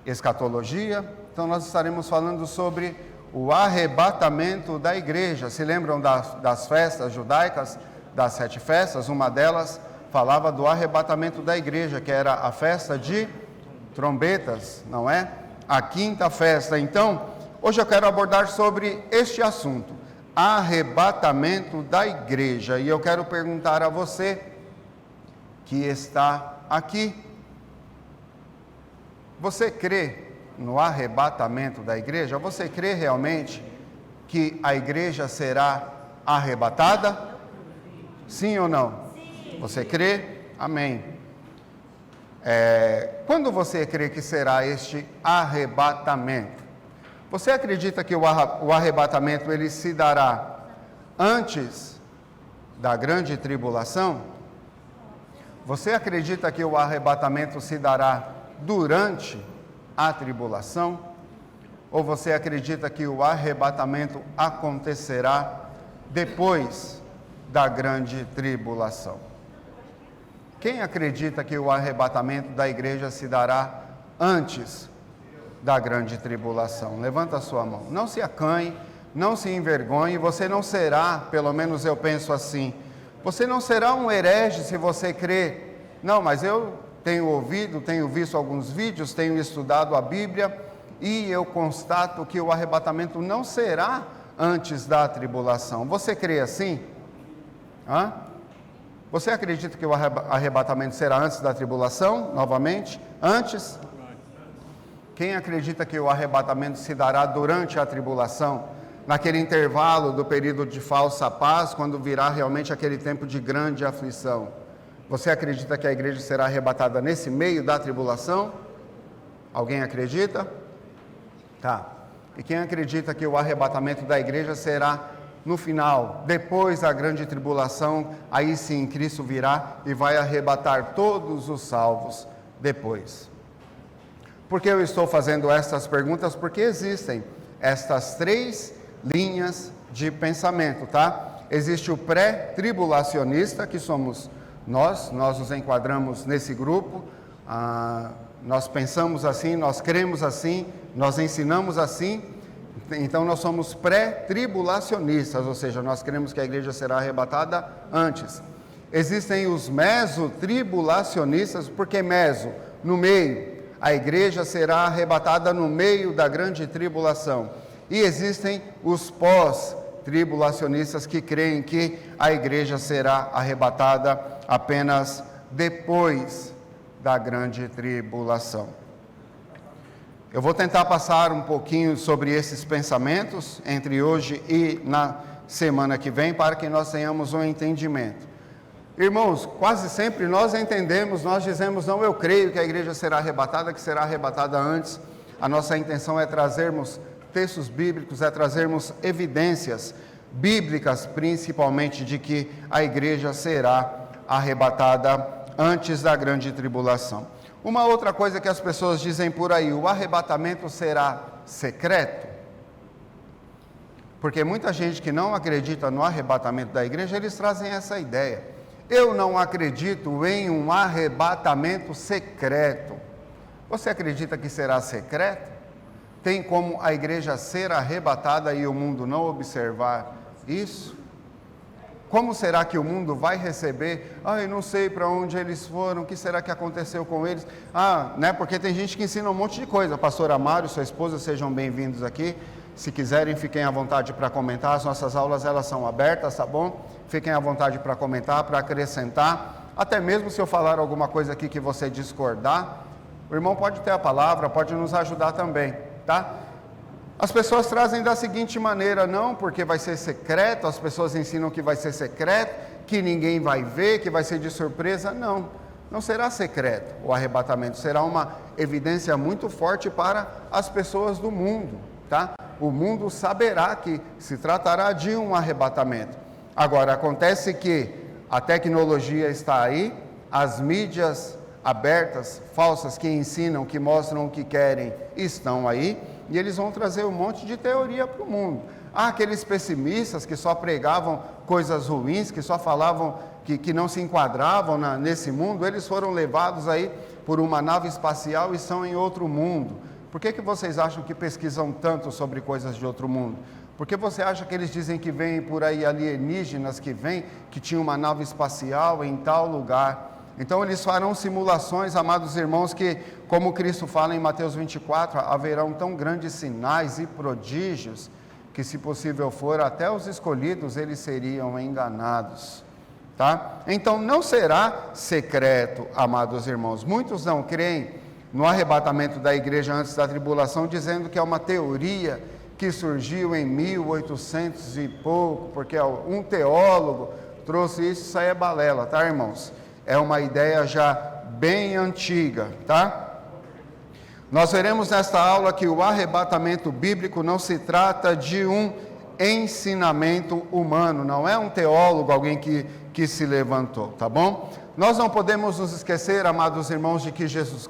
Escatologia, então nós estaremos falando sobre o arrebatamento da igreja. Se lembram das festas judaicas, das 7 festas? Uma delas falava do arrebatamento da igreja, que era a festa de trombetas, não é? A 5ª festa. Então, hoje eu quero abordar sobre este assunto, arrebatamento da igreja. E eu quero perguntar a você que está aqui, você crê no arrebatamento da igreja? Você crê realmente que a igreja será arrebatada? Sim ou não? Sim. Você crê? Amém. Quando você crê que será este arrebatamento? Você acredita que o arrebatamento ele se dará antes da grande tribulação? Você acredita que o arrebatamento se dará durante a tribulação? Ou você acredita que o arrebatamento acontecerá depois da grande tribulação? Quem acredita que o arrebatamento da igreja se dará antes da grande tribulação? Levanta a sua mão. Não se acanhe, não se envergonhe, você não será, pelo menos eu penso assim, você não será um herege se você crê. Não, mas eu tenho ouvido, tenho visto alguns vídeos, tenho estudado a Bíblia e eu constato que o arrebatamento não será antes da tribulação. Você crê assim? Você acredita que o arrebatamento será antes da tribulação? Novamente, antes? Quem acredita que o arrebatamento se dará durante a tribulação? Naquele intervalo do período de falsa paz, quando virá realmente aquele tempo de grande aflição. Você acredita que a igreja será arrebatada nesse meio da tribulação? Alguém acredita? Tá. E quem acredita que o arrebatamento da igreja será no final, depois da grande tribulação? Aí sim, Cristo virá e vai arrebatar todos os salvos depois. Por que eu estou fazendo estas perguntas? Porque existem estas 3 linhas de pensamento, tá? Existe o pré-tribulacionista, que somos nós nos enquadramos nesse grupo, nós pensamos assim, nós cremos assim, nós ensinamos assim, então nós somos pré-tribulacionistas, ou seja, nós cremos que a igreja será arrebatada antes. Existem os mesotribulacionistas, porque meso, no meio, a igreja será arrebatada no meio da grande tribulação. E existem os pós-tribulacionistas que creem que a igreja será arrebatada apenas depois da grande tribulação. Eu vou tentar passar um pouquinho sobre esses pensamentos entre hoje e na semana que vem, para que nós tenhamos um entendimento. Irmãos, quase sempre nós entendemos, nós dizemos, não, eu creio que a igreja será arrebatada, que será arrebatada antes. A nossa intenção é trazermos textos bíblicos, é trazermos evidências bíblicas, principalmente, de que a igreja será arrebatada antes da grande tribulação. Uma outra coisa que as pessoas dizem por aí: o arrebatamento será secreto? Porque muita gente que não acredita no arrebatamento da igreja, eles trazem essa ideia. Eu não acredito em um arrebatamento secreto. Você acredita que será secreto? Tem como a igreja ser arrebatada e o mundo não observar isso? Como será que o mundo vai receber? Eu não sei para onde eles foram, o que será que aconteceu com eles? Porque tem gente que ensina um monte de coisa. Pastor Amário, sua esposa, sejam bem-vindos aqui. Se quiserem, fiquem à vontade para comentar. As nossas aulas, elas são abertas, tá bom? Fiquem à vontade para comentar, para acrescentar. Até mesmo se eu falar alguma coisa aqui que você discordar, o irmão pode ter a palavra, pode nos ajudar também, tá? As pessoas trazem da seguinte maneira: não, porque vai ser secreto, as pessoas ensinam que vai ser secreto, que ninguém vai ver, que vai ser de surpresa. Não, não será secreto. O arrebatamento será uma evidência muito forte para as pessoas do mundo, tá? O mundo saberá que se tratará de um arrebatamento. Agora, acontece que a tecnologia está aí, as mídias abertas, falsas, que ensinam, que mostram o que querem, estão aí, e eles vão trazer um monte de teoria para o mundo. Aqueles pessimistas que só pregavam coisas ruins, que só falavam que não se enquadravam nesse mundo, eles foram levados aí por uma nave espacial e estão em outro mundo. Por que vocês acham que pesquisam tanto sobre coisas de outro mundo? Por que você acha que eles dizem que vêm por aí alienígenas, que tinha uma nave espacial em tal lugar? Então eles farão simulações, amados irmãos, que, como Cristo fala em Mateus 24, haverão tão grandes sinais e prodígios, que se possível for, até os escolhidos eles seriam enganados, tá? Então não será secreto, amados irmãos. Muitos não creem no arrebatamento da igreja antes da tribulação, dizendo que é uma teoria que surgiu em 1800 e pouco, porque um teólogo trouxe isso aí é balela, tá, irmãos? É uma ideia já bem antiga, tá? Nós veremos nesta aula que o arrebatamento bíblico não se trata de um ensinamento humano, não é um teólogo, alguém que se levantou, tá bom? Nós não podemos nos esquecer, amados irmãos, de que Jesus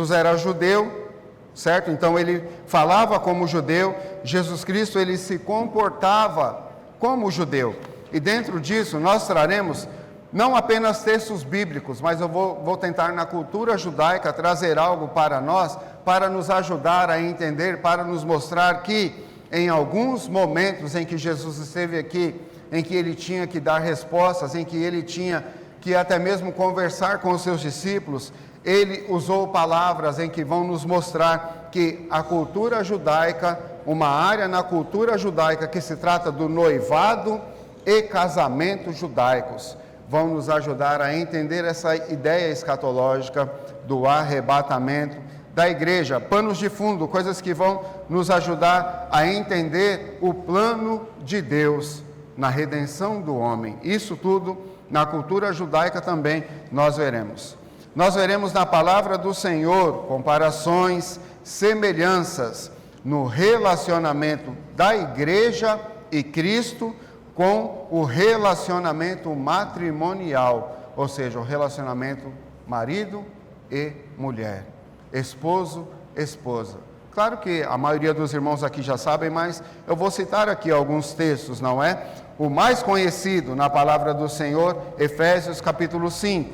era judeu, certo? Então ele falava como judeu. Jesus Cristo, ele se comportava como judeu. E dentro disso nós traremos não apenas textos bíblicos, mas eu vou tentar na cultura judaica trazer algo para nós, para nos ajudar a entender, para nos mostrar que em alguns momentos em que Jesus esteve aqui, em que ele tinha que dar respostas, em que ele tinha que até mesmo conversar com os seus discípulos, ele usou palavras em que vão nos mostrar que a cultura judaica, uma área na cultura judaica que se trata do noivado e casamento judaicos, vão nos ajudar a entender essa ideia escatológica do arrebatamento da igreja. Panos de fundo, coisas que vão nos ajudar a entender o plano de Deus na redenção do homem. Isso tudo na cultura judaica também nós veremos. Nós veremos na palavra do Senhor comparações, semelhanças no relacionamento da igreja e Cristo com o relacionamento matrimonial, ou seja, o relacionamento marido e mulher, esposo, esposa. Claro que a maioria dos irmãos aqui já sabem, mas eu vou citar aqui alguns textos, não é? O mais conhecido na palavra do Senhor, Efésios capítulo 5.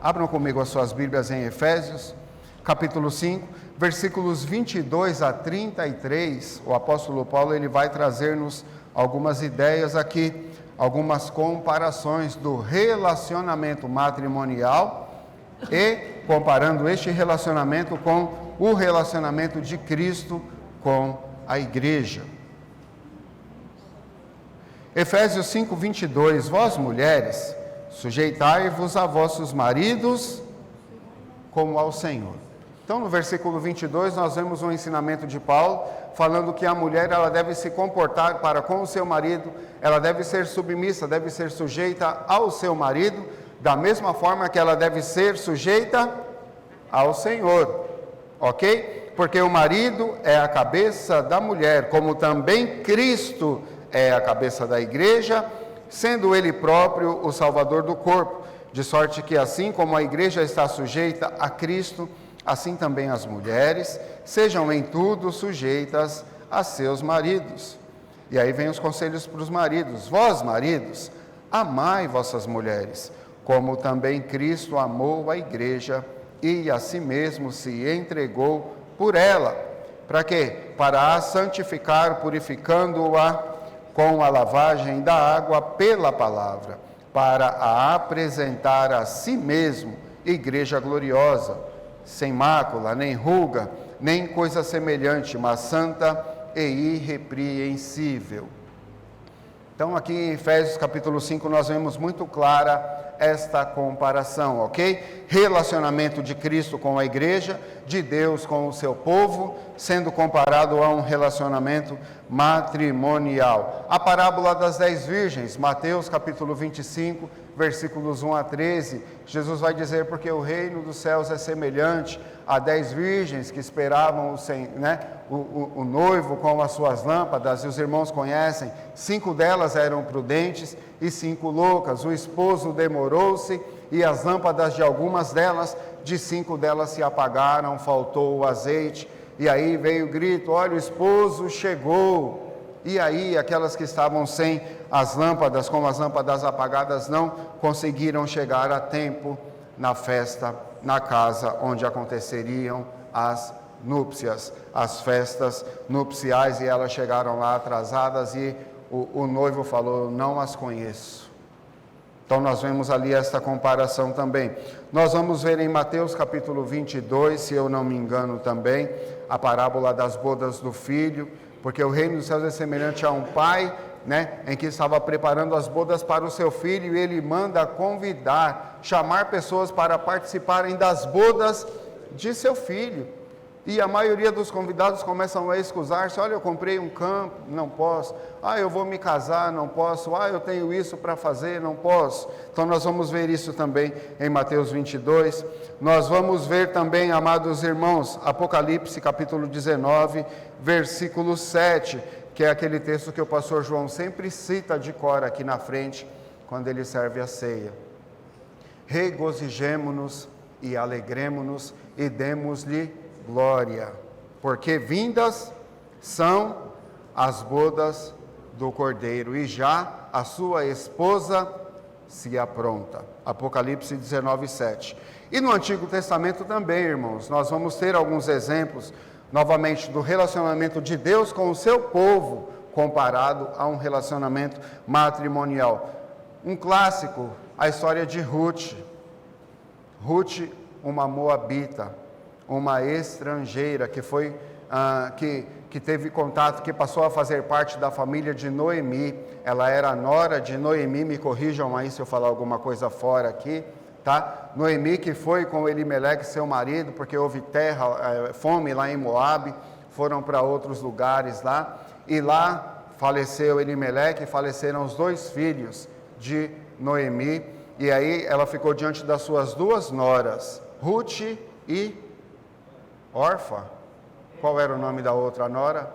Abram comigo as suas Bíblias em Efésios, capítulo 5, versículos 22 a 33. O apóstolo Paulo, ele vai trazer-nos algumas ideias aqui, algumas comparações do relacionamento matrimonial e comparando este relacionamento com o relacionamento de Cristo com a igreja. Efésios 5, 22. Vós, mulheres, sujeitai-vos a vossos maridos como ao Senhor. Então, no versículo 22, nós vemos um ensinamento de Paulo, falando que a mulher, ela deve se comportar para com o seu marido, ela deve ser submissa, deve ser sujeita ao seu marido, da mesma forma que ela deve ser sujeita ao Senhor, ok? Porque o marido é a cabeça da mulher, como também Cristo é a cabeça da igreja, sendo Ele próprio o Salvador do corpo, de sorte que assim como a igreja está sujeita a Cristo, assim também as mulheres sejam em tudo sujeitas a seus maridos. E aí vem os conselhos para os maridos. Vós, maridos, amai vossas mulheres, como também Cristo amou a igreja e a si mesmo se entregou por ela. Para quê? Para a santificar, purificando-a com a lavagem da água pela palavra, para a apresentar a si mesmo igreja gloriosa, sem mácula, nem ruga, nem coisa semelhante, mas santa e irrepreensível. Então, aqui em Efésios capítulo 5, nós vemos muito clara esta comparação, ok? Relacionamento de Cristo com a igreja, de Deus com o seu povo, sendo comparado a um relacionamento matrimonial. A parábola das 10 virgens, Mateus capítulo 25, versículos 1 a 13, Jesus vai dizer, porque o reino dos céus é semelhante a 10 virgens que esperavam o noivo com as suas lâmpadas, e os irmãos conhecem, 5 delas eram prudentes e 5 loucas. O esposo demorou-se e as lâmpadas de algumas delas, de 5 delas se apagaram, faltou o azeite. E aí veio o grito, olha, o esposo chegou. E aí aquelas que estavam sem as lâmpadas, com as lâmpadas apagadas, não conseguiram chegar a tempo na festa, na casa onde aconteceriam as núpcias, as festas nupciais, e elas chegaram lá atrasadas e o noivo falou, não as conheço. Então nós vemos ali esta comparação também. Nós vamos ver em Mateus capítulo 22, se eu não me engano também, a parábola das bodas do filho, porque o reino dos céus é semelhante a um pai, em que estava preparando as bodas para o seu filho, e ele manda convidar, chamar pessoas para participarem das bodas de seu filho. E a maioria dos convidados começam a excusar-se, olha, eu comprei um campo, não posso. Eu vou me casar, não posso. Eu tenho isso para fazer, não posso. Então nós vamos ver isso também em Mateus 22. Nós vamos ver também, amados irmãos, Apocalipse capítulo 19, versículo 7, que é aquele texto que o pastor João sempre cita de cor aqui na frente, quando ele serve a ceia. Regozijemo-nos e alegremo-nos e demos-lhe glória, porque vindas são as bodas do Cordeiro, e já a sua esposa se apronta. Apocalipse 19, 7. E no Antigo Testamento também, irmãos, nós vamos ter alguns exemplos, novamente, do relacionamento de Deus com o seu povo, comparado a um relacionamento matrimonial. Um clássico, a história de Ruth. Ruth, uma moabita, uma estrangeira que foi que teve contato, que passou a fazer parte da família de Noemi. Ela era a nora de Noemi, me corrijam aí se eu falar alguma coisa fora aqui, tá? Noemi, que foi com Elimeleque, seu marido, porque houve fome lá em Moabe, foram para outros lugares lá, e lá faleceu Elimeleque, faleceram os 2 filhos de Noemi, e aí ela ficou diante das suas 2 noras, Ruth e Orfa. Qual era o nome da outra nora?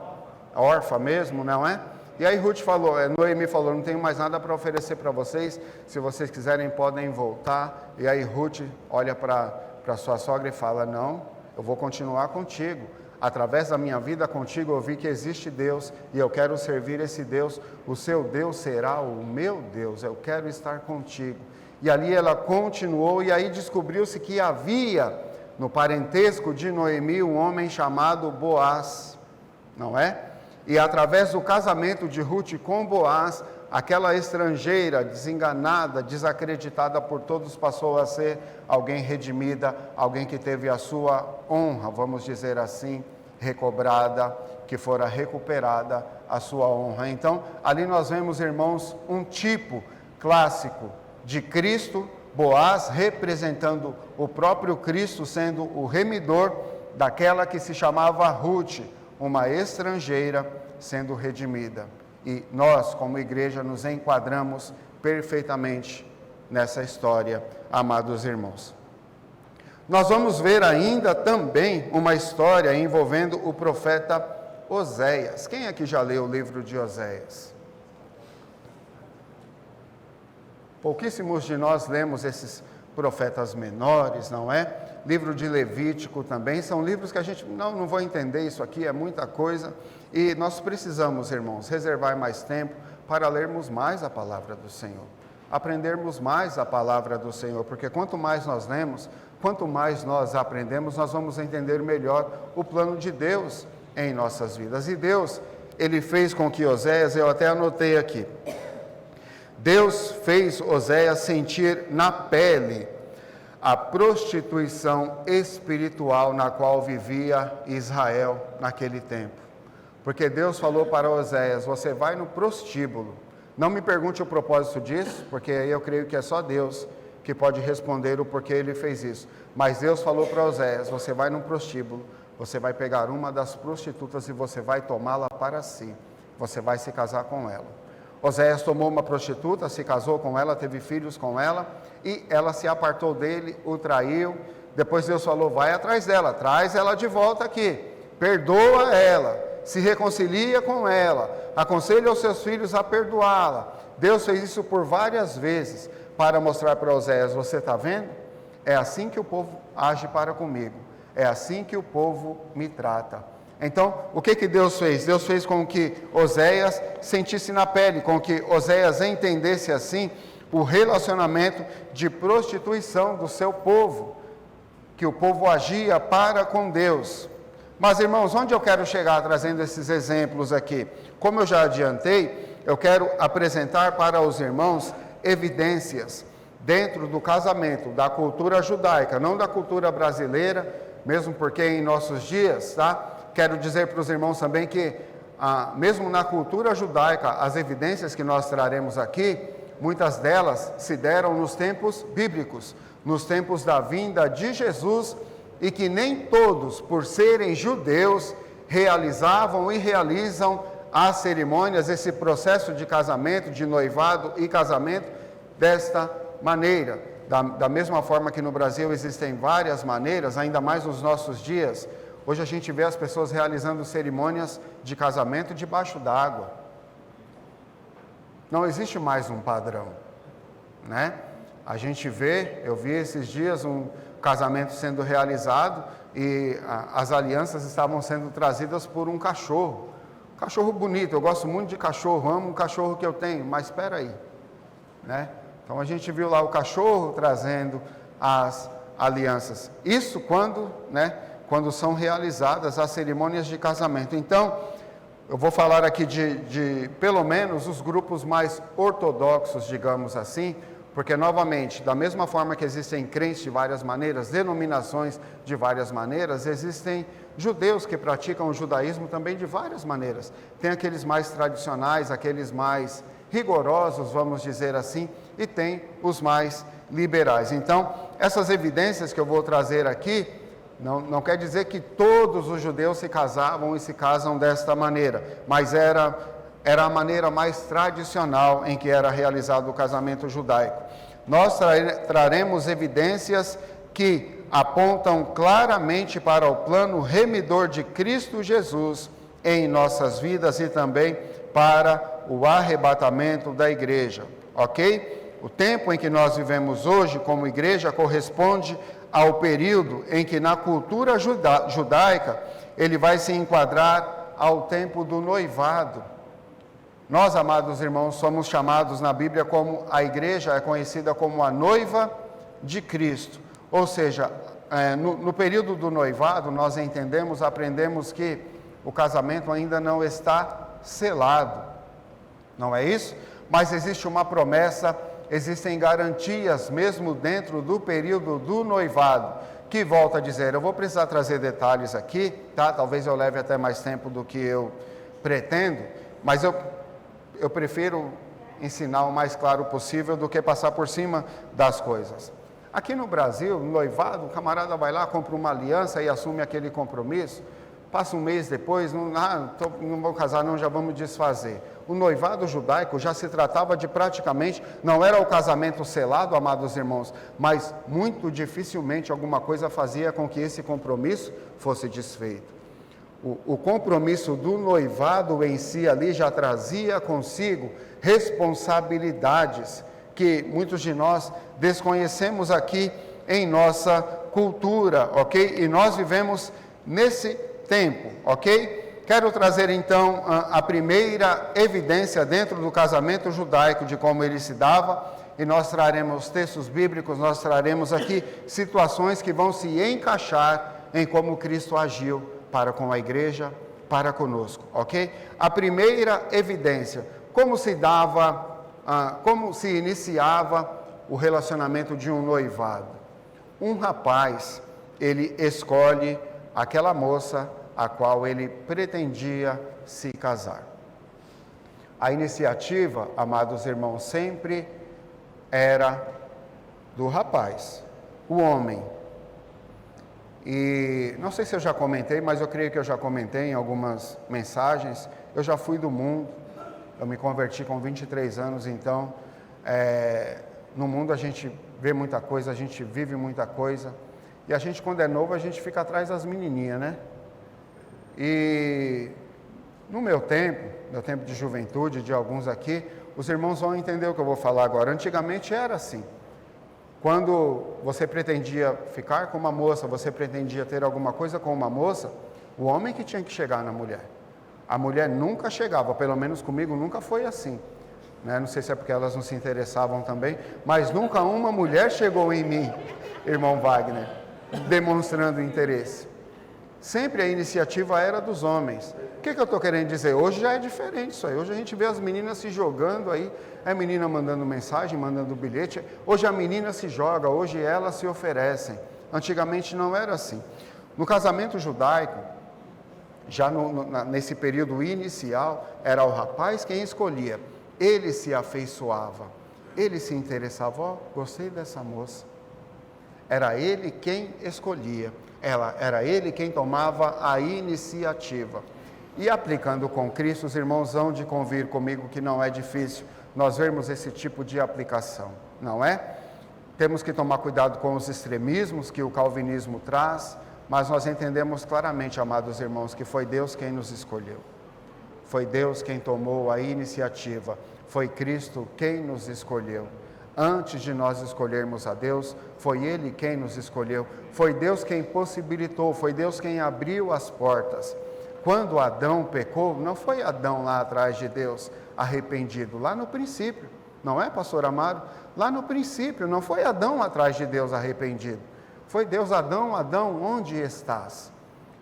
Orfa mesmo, não é? E aí Ruth falou, Noemi falou, não tenho mais nada para oferecer para vocês, se vocês quiserem podem voltar. E aí Ruth olha para sua sogra e fala, não, eu vou continuar contigo. Através da minha vida contigo eu vi que existe Deus e eu quero servir esse Deus. O seu Deus será o meu Deus, eu quero estar contigo. E ali ela continuou, e aí descobriu-se que havia no parentesco de Noemi um homem chamado Boaz, não é? E através do casamento de Ruth com Boaz, aquela estrangeira, desenganada, desacreditada por todos, passou a ser alguém redimida, alguém que teve a sua honra, vamos dizer assim, recobrada, que fora recuperada a sua honra. Então, ali nós vemos, irmãos, um tipo clássico de Cristo, Boaz representando o próprio Cristo, sendo o remidor daquela que se chamava Ruth, uma estrangeira sendo redimida. E nós, como igreja, nos enquadramos perfeitamente nessa história, amados irmãos. Nós vamos ver ainda também uma história envolvendo o profeta Oséias. Quem aqui já leu o livro de Oséias? Pouquíssimos de nós lemos esses profetas menores, não é? Livro de Levítico também, são livros que a gente não vou entender isso aqui, é muita coisa. E nós precisamos, irmãos, reservar mais tempo para lermos mais a palavra do Senhor, aprendermos mais a palavra do Senhor, porque quanto mais nós lemos, quanto mais nós aprendemos, nós vamos entender melhor o plano de Deus em nossas vidas. E Deus, Ele fez com que Oséias, eu até anotei aqui, Deus fez Oséias sentir na pele a prostituição espiritual na qual vivia Israel naquele tempo. Porque Deus falou para Oséias, você vai no prostíbulo. Não me pergunte o propósito disso, porque eu creio que é só Deus que pode responder o porquê ele fez isso. Mas Deus falou para Oséias, você vai no prostíbulo, você vai pegar uma das prostitutas e você vai tomá-la para si. Você vai se casar com ela. Oséias tomou uma prostituta, se casou com ela, teve filhos com ela, e ela se apartou dele, o traiu. Depois Deus falou, vai atrás dela, traz ela de volta aqui, perdoa ela, se reconcilia com ela, aconselha os seus filhos a perdoá-la. Deus fez isso por várias vezes, para mostrar para Oséias, você está vendo? É assim que o povo age para comigo, é assim que o povo me trata. Então, o que Deus fez? Deus fez com que Oséias sentisse na pele, com que Oséias entendesse assim o relacionamento de prostituição do seu povo, que o povo agia para com Deus. Mas, irmãos, onde eu quero chegar trazendo esses exemplos aqui? Como eu já adiantei, eu quero apresentar para os irmãos evidências dentro do casamento, da cultura judaica, não da cultura brasileira, mesmo porque em nossos dias, tá? Quero dizer para os irmãos também que, mesmo na cultura judaica, as evidências que nós traremos aqui, muitas delas se deram nos tempos bíblicos, nos tempos da vinda de Jesus, e que nem todos, por serem judeus, realizavam e realizam as cerimônias, esse processo de casamento, de noivado e casamento, desta maneira. Da mesma forma que no Brasil existem várias maneiras, ainda mais nos nossos dias, hoje a gente vê as pessoas realizando cerimônias de casamento debaixo d'água. Não existe mais um padrão, né? A gente vê, eu vi esses dias um casamento sendo realizado e as alianças estavam sendo trazidas por um cachorro. Um cachorro bonito, eu gosto muito de cachorro, amo o cachorro que eu tenho, mas espera aí, né? Então a gente viu lá o cachorro trazendo as alianças. Isso quando são realizadas as cerimônias de casamento. Então, eu vou falar aqui de pelo menos os grupos mais ortodoxos, digamos assim, porque novamente, da mesma forma que existem crentes de várias maneiras, denominações de várias maneiras, existem judeus que praticam o judaísmo também de várias maneiras. Tem aqueles mais tradicionais, aqueles mais rigorosos, vamos dizer assim, e tem os mais liberais. Então, essas evidências que eu vou trazer aqui, não quer dizer que todos os judeus se casavam e se casam desta maneira, mas era a maneira mais tradicional em que era realizado o casamento judaico. Nós traremos evidências que apontam claramente para o plano remidor de Cristo Jesus em nossas vidas e também para o arrebatamento da igreja, ok? O tempo em que nós vivemos hoje como igreja corresponde ao período em que na cultura judaica ele vai se enquadrar ao tempo do noivado. Nós, amados irmãos, somos chamados na Bíblia como a igreja é conhecida como a noiva de Cristo. Ou seja, no período do noivado nós aprendemos que o casamento ainda não está selado, não é isso? Mas existe uma promessa, existem garantias mesmo dentro do período do noivado, que volta a dizer, eu vou precisar trazer detalhes aqui, tá? Talvez eu leve até mais tempo do que eu pretendo, mas eu prefiro ensinar o mais claro possível do que passar por cima das coisas. Aqui no Brasil, no noivado, o camarada vai lá, compra uma aliança e assume aquele compromisso, passa um mês depois, não vou casar não, já vamos desfazer. O noivado judaico já se tratava de praticamente, não era o casamento selado, amados irmãos, mas muito dificilmente alguma coisa fazia com que esse compromisso fosse desfeito. O compromisso do noivado em si ali já trazia consigo responsabilidades que muitos de nós desconhecemos aqui em nossa cultura, ok? E nós vivemos nesse tempo, ok? Quero trazer então a primeira evidência dentro do casamento judaico de como ele se dava, e nós traremos textos bíblicos, nós traremos aqui situações que vão se encaixar em como Cristo agiu para com a igreja, para conosco, ok? A primeira evidência, como se dava, como se iniciava o relacionamento de um noivado. Um rapaz, ele escolhe aquela moça a qual ele pretendia se casar. A iniciativa, amados irmãos, sempre era do rapaz, o homem. E não sei se eu já comentei, mas eu creio que eu já comentei em algumas mensagens. Eu já fui do mundo, eu me converti com 23 anos, então no mundo a gente vê muita coisa, a gente vive muita coisa. E a gente, quando é novo, a gente fica atrás das menininhas, né? E no meu tempo de juventude, de alguns aqui, os irmãos vão entender o que eu vou falar agora. Antigamente era assim. Quando você pretendia ficar com uma moça, você pretendia ter alguma coisa com uma moça, o homem que tinha que chegar na mulher. A mulher nunca chegava, pelo menos comigo nunca foi assim. Né? Não sei se é porque elas não se interessavam também, mas nunca uma mulher chegou em mim, irmão Wagner, demonstrando interesse. Sempre a iniciativa era dos homens. O que eu estou querendo dizer? Hoje já é diferente isso aí. Hoje a gente vê as meninas se jogando aí, a menina mandando mensagem, mandando bilhete. Hoje a menina se joga, hoje elas se oferecem. Antigamente não era assim. No casamento judaico, já nesse período inicial, era o rapaz quem escolhia. Ele se afeiçoava, ele se interessava. Ó, gostei dessa moça. Era ele quem escolhia. Era ele quem tomava a iniciativa. E aplicando com Cristo, os irmãos hão de convir comigo que não é difícil nós vermos esse tipo de aplicação, não é? Temos que tomar cuidado com os extremismos que o calvinismo traz, mas nós entendemos claramente, amados irmãos, que foi Deus quem nos escolheu. Foi Deus quem tomou a iniciativa. Foi Cristo quem nos escolheu. Antes de nós escolhermos a Deus, foi Ele quem nos escolheu. Foi Deus quem possibilitou, foi Deus quem abriu as portas. Quando Adão pecou, não foi Adão lá atrás de Deus arrependido, lá no princípio. Não é, pastor Amaro? Lá no princípio, não foi Adão atrás de Deus arrependido. Foi Deus, Adão, Adão, onde estás?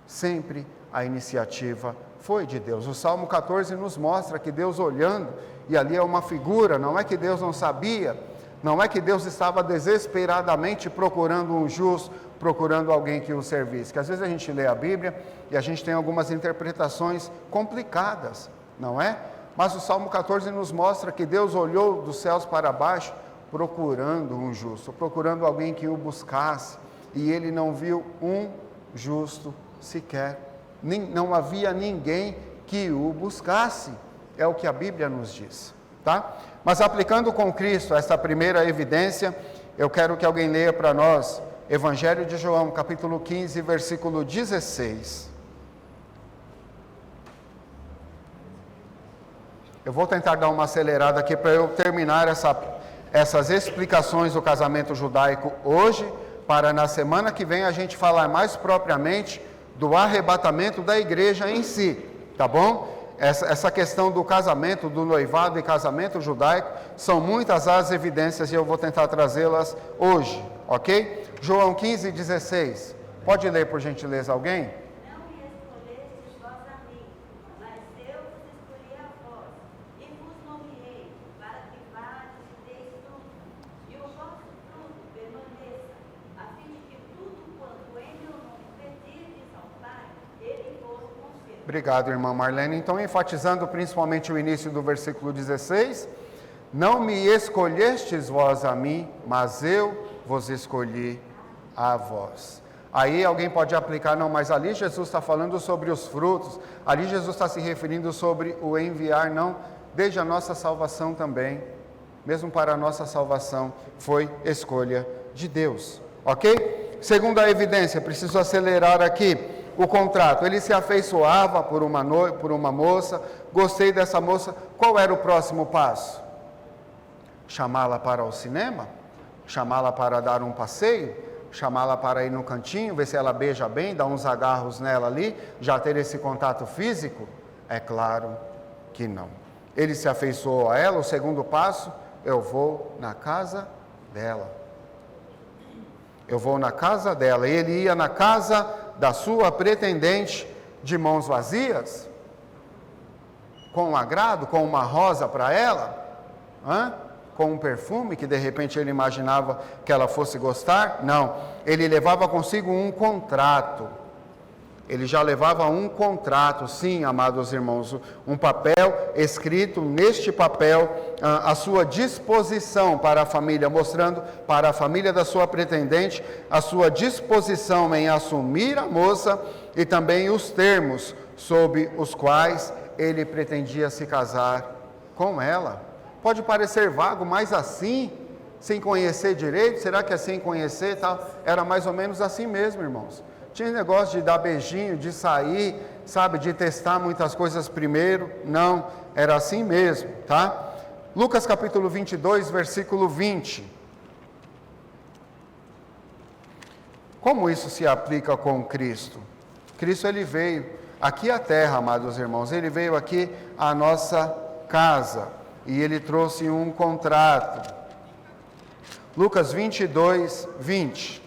Sempre a iniciativa foi de Deus. O Salmo 14 nos mostra que Deus olhando, e ali é uma figura, não é que Deus não sabia, não é que Deus estava desesperadamente procurando um justo, procurando alguém que o servisse. Que às vezes a gente lê a Bíblia e a gente tem algumas interpretações complicadas, não é? Mas o Salmo 14 nos mostra que Deus olhou dos céus para baixo, procurando um justo, procurando alguém que o buscasse, e ele não viu um justo sequer. Não havia ninguém que o buscasse, é o que a Bíblia nos diz, tá? Mas aplicando com Cristo essa primeira evidência, eu quero que alguém leia para nós Evangelho de João, capítulo 15, versículo 16. Eu vou tentar dar uma acelerada aqui para eu terminar essas explicações do casamento judaico hoje, para na semana que vem a gente falar mais propriamente do arrebatamento da igreja em si, tá bom? Essa questão do casamento, do noivado e casamento judaico, são muitas as evidências e eu vou tentar trazê-las hoje, ok? João 15, 16. Pode ler, por gentileza, alguém? Não me escolhestes vós a mim, mas eu vos escolhi a vós, e vos nomeei, para que vades e deis fruto, e o vosso fruto permaneça, a fim de que tudo quanto em meu nome pedirdes ao Pai, Ele vos conceda. Obrigado, irmã Marlene. Então, enfatizando principalmente o início do versículo 16, não me escolhestes vós a mim, mas eu vos escolhi a vós. Aí alguém pode aplicar, não, mas ali Jesus está falando sobre os frutos, ali Jesus está se referindo sobre o enviar, não, desde a nossa salvação também, mesmo para a nossa salvação, foi escolha de Deus, ok? Segunda evidência, preciso acelerar aqui, o contrato, ele se afeiçoava por uma moça, gostei dessa moça, qual era o próximo passo? Chamá-la para o cinema? Chamá-la para dar um passeio? Chamá-la para ir no cantinho, ver se ela beija bem, dar uns agarros nela ali, já ter esse contato físico? É claro que não. Ele se afeiçoou a ela, o segundo passo, eu vou na casa dela. Eu vou na casa dela. Ele ia na casa da sua pretendente de mãos vazias? Com um agrado, com uma rosa para ela? Com um perfume que de repente ele imaginava que ela fosse gostar? Não. Ele levava consigo um contrato. Ele já levava um contrato, sim, amados irmãos, um papel escrito neste papel, a sua disposição para a família, mostrando para a família da sua pretendente a sua disposição em assumir a moça e também os termos sob os quais ele pretendia se casar com ela. Pode parecer vago, mas assim, sem conhecer direito, será que é sem conhecer e tal? Era mais ou menos assim mesmo, irmãos. Tinha negócio de dar beijinho, de sair, sabe, de testar muitas coisas primeiro. Não, era assim mesmo, tá? Lucas capítulo 22, versículo 20. Como isso se aplica com Cristo? Cristo, ele veio aqui à terra, amados irmãos. Ele veio aqui à nossa casa e ele trouxe um contrato. Lucas 22, 20.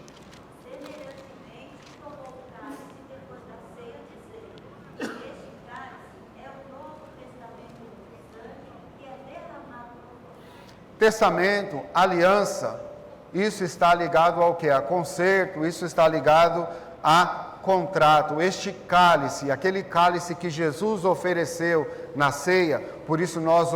Testamento, aliança, isso está ligado ao que? A concerto, isso está ligado a contrato. Este cálice, aquele cálice que Jesus ofereceu na ceia, por isso nós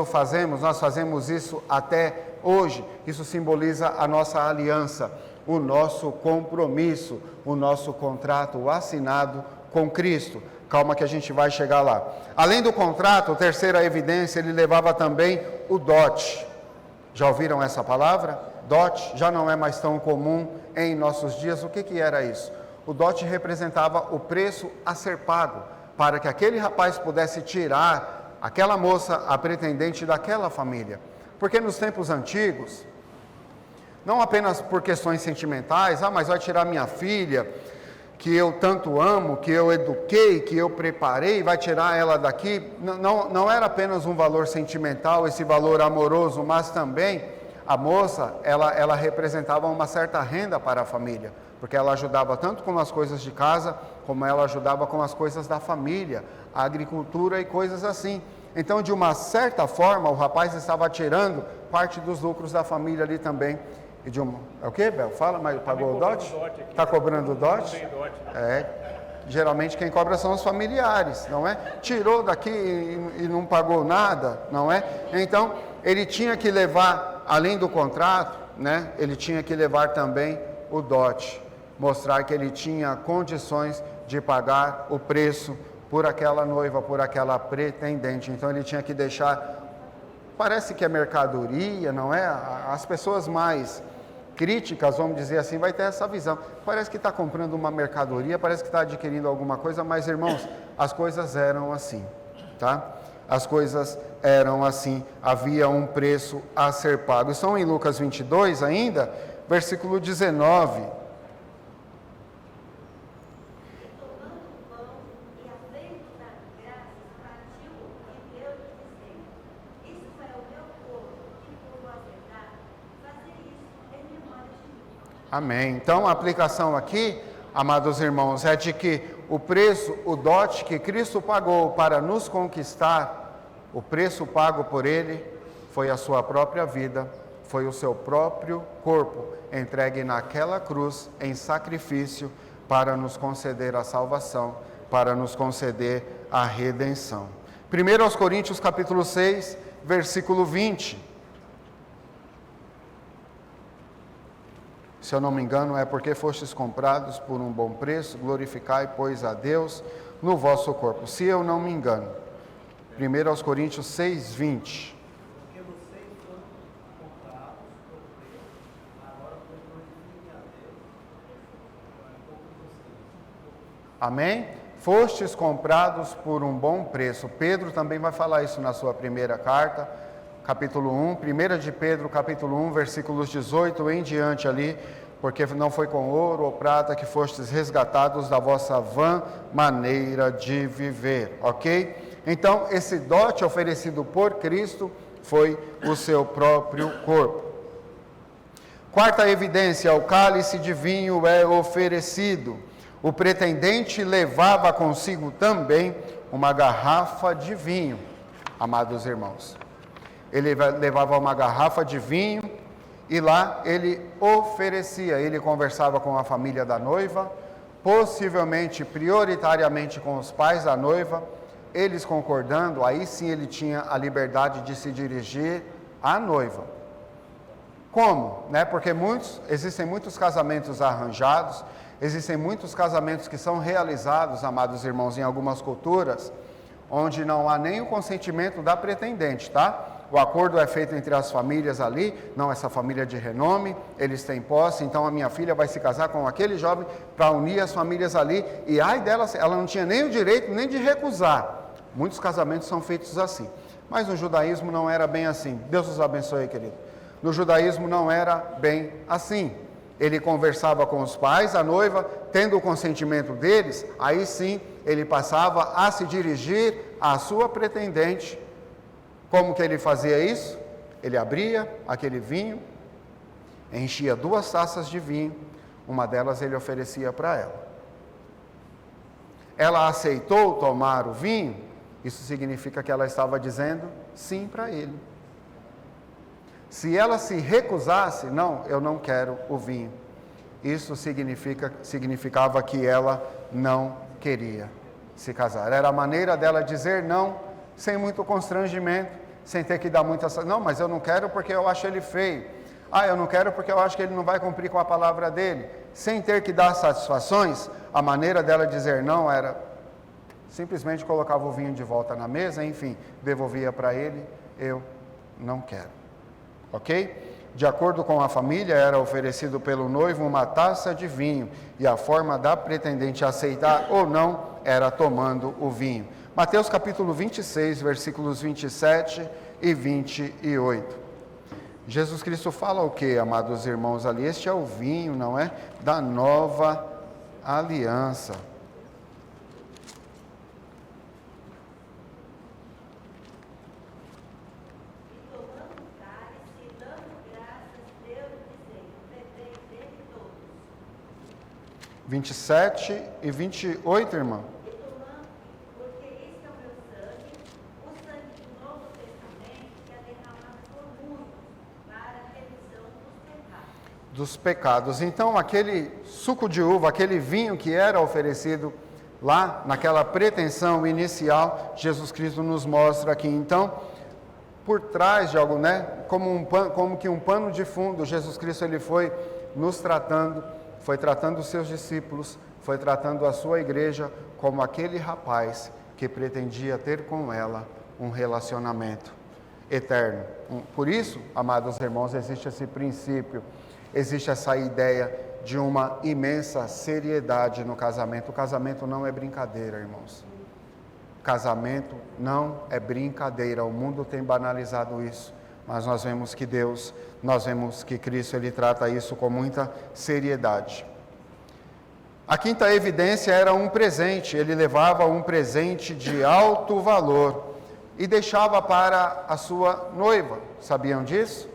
fazemos isso até hoje. Isso simboliza a nossa aliança, o nosso compromisso, o nosso contrato assinado com Cristo. Calma que a gente vai chegar lá. Além do contrato, terceira evidência, ele levava também o dote. Já ouviram essa palavra? Dote já não é mais tão comum em nossos dias. O que era isso? O dote representava o preço a ser pago para que aquele rapaz pudesse tirar aquela moça, a pretendente daquela família. Porque nos tempos antigos, não apenas por questões sentimentais, mas vai tirar minha filha, que eu tanto amo, que eu eduquei, que eu preparei, vai tirar ela daqui. Não era apenas um valor sentimental, esse valor amoroso, mas também a moça, ela representava uma certa renda para a família, porque ela ajudava tanto com as coisas de casa, como ela ajudava com as coisas da família, a agricultura e coisas assim. Então, de uma certa forma, o rapaz estava tirando parte dos lucros da família ali também. É o que, Bel? Fala, mas pagou o dote? Está cobrando o dote? Geralmente quem cobra são os familiares, não é? Tirou daqui e não pagou nada, não é? Então, ele tinha que levar, além do contrato, né? Ele tinha que levar também o dote, mostrar que ele tinha condições de pagar o preço por aquela noiva, por aquela pretendente. Então, ele tinha que deixar, parece que é mercadoria, não é? As pessoas mais críticas, vamos dizer assim, vai ter essa visão. Parece que está comprando uma mercadoria, parece que está adquirindo alguma coisa, mas, irmãos, as coisas eram assim, tá? As coisas eram assim, havia um preço a ser pago. Estão em Lucas 22 ainda, versículo 19. Amém. Então, a aplicação aqui, amados irmãos, é de que o preço, o dote que Cristo pagou para nos conquistar, o preço pago por Ele foi a sua própria vida, foi o seu próprio corpo, entregue naquela cruz em sacrifício para nos conceder a salvação, para nos conceder a redenção. 1 Coríntios capítulo 6, versículo 20. Se eu não me engano, é porque fostes comprados por um bom preço, glorificai, pois, a Deus no vosso corpo. Se eu não me engano. 1 Coríntios 6, 20. Porque vocês foram comprados por preço, agora pois glorifiquem a Deus no corpo de vocês. Amém? Fostes comprados por um bom preço. Pedro também vai falar isso na sua primeira carta. capítulo 1, 1 de Pedro, capítulo 1, versículos 18 em diante ali, porque não foi com ouro ou prata que fostes resgatados da vossa vã maneira de viver, ok? Então, esse dote oferecido por Cristo foi o seu próprio corpo. Quarta evidência, o cálice de vinho é oferecido. O pretendente levava consigo também uma garrafa de vinho, amados irmãos. Ele levava uma garrafa de vinho e lá ele oferecia, ele conversava com a família da noiva, possivelmente, prioritariamente com os pais da noiva, eles concordando, aí sim ele tinha a liberdade de se dirigir à noiva. Como? Porque existem muitos casamentos arranjados, existem muitos casamentos que são realizados, amados irmãos, em algumas culturas, onde não há nem o consentimento da pretendente, tá? O acordo é feito entre as famílias ali, não essa família de renome, eles têm posse, então a minha filha vai se casar com aquele jovem para unir as famílias ali, e ai dela, ela não tinha nem o direito nem de recusar. Muitos casamentos são feitos assim, mas no judaísmo não era bem assim. Deus os abençoe, querido. No judaísmo não era bem assim. Ele conversava com os pais, a noiva, tendo o consentimento deles, aí sim ele passava a se dirigir à sua pretendente. Como que ele fazia isso? Ele abria aquele vinho, enchia 2 taças de vinho, uma delas ele oferecia para ela. Ela aceitou tomar o vinho, isso significa que ela estava dizendo sim para ele. Se ela se recusasse, não, eu não quero o vinho, isso significava que ela não queria se casar. Era a maneira dela dizer não, sem muito constrangimento, sem ter que dar muita... Não, mas eu não quero porque eu acho ele feio. Ah, eu não quero porque eu acho que ele não vai cumprir com a palavra dele. Sem ter que dar satisfações, a maneira dela dizer não era... simplesmente colocava o vinho de volta na mesa, enfim, devolvia para ele, eu não quero. Ok? De acordo com a família, era oferecido pelo noivo uma taça de vinho, e a forma da pretendente aceitar ou não era tomando o vinho. Mateus capítulo 26, versículos 27 e 28. Jesus Cristo fala o que, amados irmãos, ali? Este é o vinho, não é? Da nova aliança. E tomando o cálice, e dando graças, deu dizendo: bebei dele todos. 27 e 28, irmã. E tomando, porque este é o meu sangue, o sangue do Novo Testamento, que é derramado por muitos, para a remissão dos pecados. Então, aquele suco de uva, aquele vinho que era oferecido lá, naquela pretensão inicial, Jesus Cristo nos mostra aqui. Então, por trás de algo, como que um pano de fundo, Jesus Cristo ele foi nos tratando, foi tratando os seus discípulos, foi tratando a sua igreja como aquele rapaz que pretendia ter com ela um relacionamento eterno. Por isso, amados irmãos, existe esse princípio, existe essa ideia de uma imensa seriedade no casamento. O casamento não é brincadeira, irmãos. Casamento não é brincadeira. O mundo tem banalizado isso, mas nós vemos que Deus, nós vemos que Cristo, ele trata isso com muita seriedade. A quinta evidência era um presente. Ele levava um presente de alto valor e deixava para a sua noiva. Sabiam disso?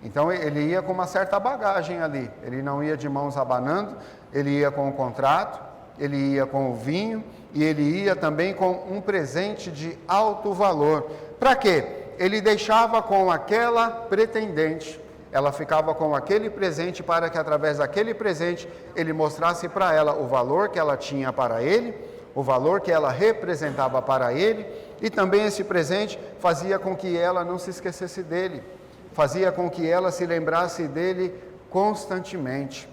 Então ele ia com uma certa bagagem ali. Ele não ia de mãos abanando, ele ia com o contrato, ele ia com o vinho e ele ia também com um presente de alto valor. Para quê? Ele deixava com aquela pretendente, ela ficava com aquele presente para que através daquele presente ele mostrasse para ela o valor que ela tinha para ele, o valor que ela representava para ele, e também esse presente fazia com que ela não se esquecesse dele, fazia com que ela se lembrasse dele constantemente.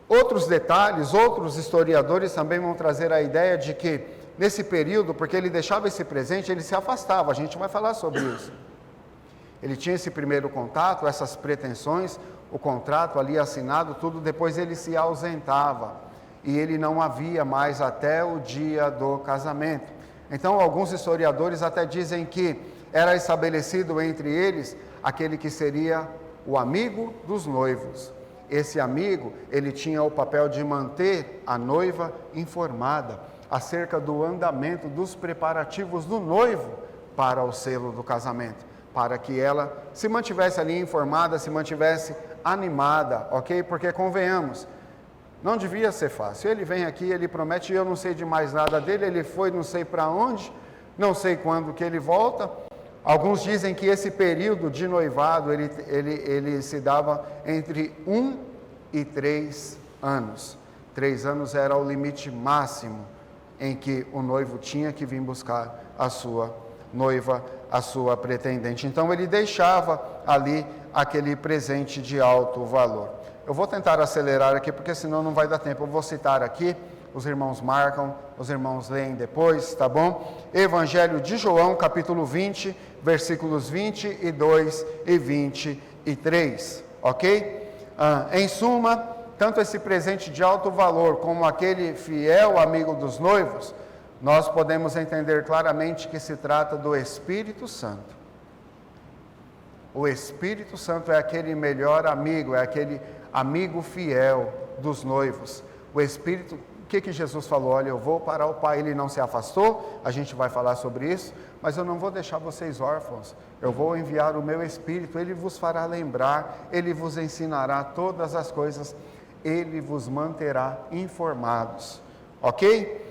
Outros detalhes, outros historiadores também vão trazer a ideia de que nesse período, porque ele deixava esse presente, ele se afastava, a gente vai falar sobre isso. Ele tinha esse primeiro contato, essas pretensões, o contrato ali assinado, tudo, depois ele se ausentava e ele não havia mais até o dia do casamento. Então, alguns historiadores até dizem que era estabelecido entre eles aquele que seria o amigo dos noivos. Esse amigo, ele tinha o papel de manter a noiva informada acerca do andamento dos preparativos do noivo para o selo do casamento, para que ela se mantivesse ali informada, se mantivesse animada, ok? Porque convenhamos, não devia ser fácil. Ele vem aqui, ele promete, eu não sei de mais nada dele, ele foi não sei para onde, não sei quando que ele volta. Alguns dizem que esse período de noivado, ele se dava entre 1 e 3 anos. 3 anos era o limite máximo em que o noivo tinha que vir buscar a sua noiva, a sua pretendente. Então ele deixava ali aquele presente de alto valor. Eu vou tentar acelerar aqui, porque senão não vai dar tempo. Eu vou citar aqui, os irmãos marcam, os irmãos leem depois, tá bom? Evangelho de João, capítulo 20, versículos 22 e 23, ok? Em suma, tanto esse presente de alto valor como aquele fiel amigo dos noivos, nós podemos entender claramente que se trata do Espírito Santo. O Espírito Santo é aquele melhor amigo, é aquele amigo fiel dos noivos. O Espírito, o que Jesus falou? Olha, eu vou para o Pai, ele não se afastou, a gente vai falar sobre isso, mas eu não vou deixar vocês órfãos, eu vou enviar o meu Espírito, ele vos fará lembrar, ele vos ensinará todas as coisas, ele vos manterá informados, ok?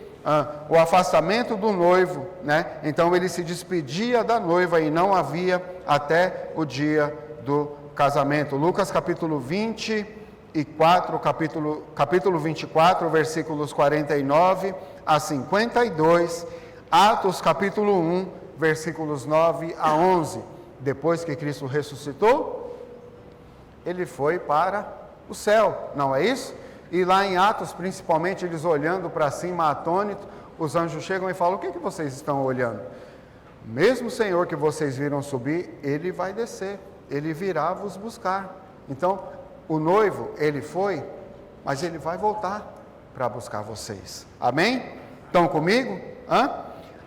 O afastamento do noivo, né? Então ele se despedia da noiva e não havia até o dia do casamento. Lucas capítulo 24, capítulo 24, versículos 49 a 52, Atos capítulo 1, versículos 9 a 11. Depois que Cristo ressuscitou, ele foi para o céu, não é isso? E lá em Atos, principalmente, eles olhando para cima, atônitos, os anjos chegam e falam, o que vocês estão olhando? O mesmo Senhor que vocês viram subir, ele vai descer, ele virá vos buscar. Então, o noivo, ele foi, mas ele vai voltar para buscar vocês. Amém? Estão comigo?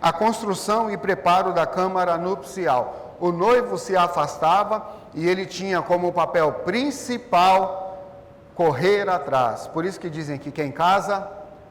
A construção e preparo da câmara nupcial. O noivo se afastava e ele tinha como papel principal correr atrás. Por isso que dizem que quem casa,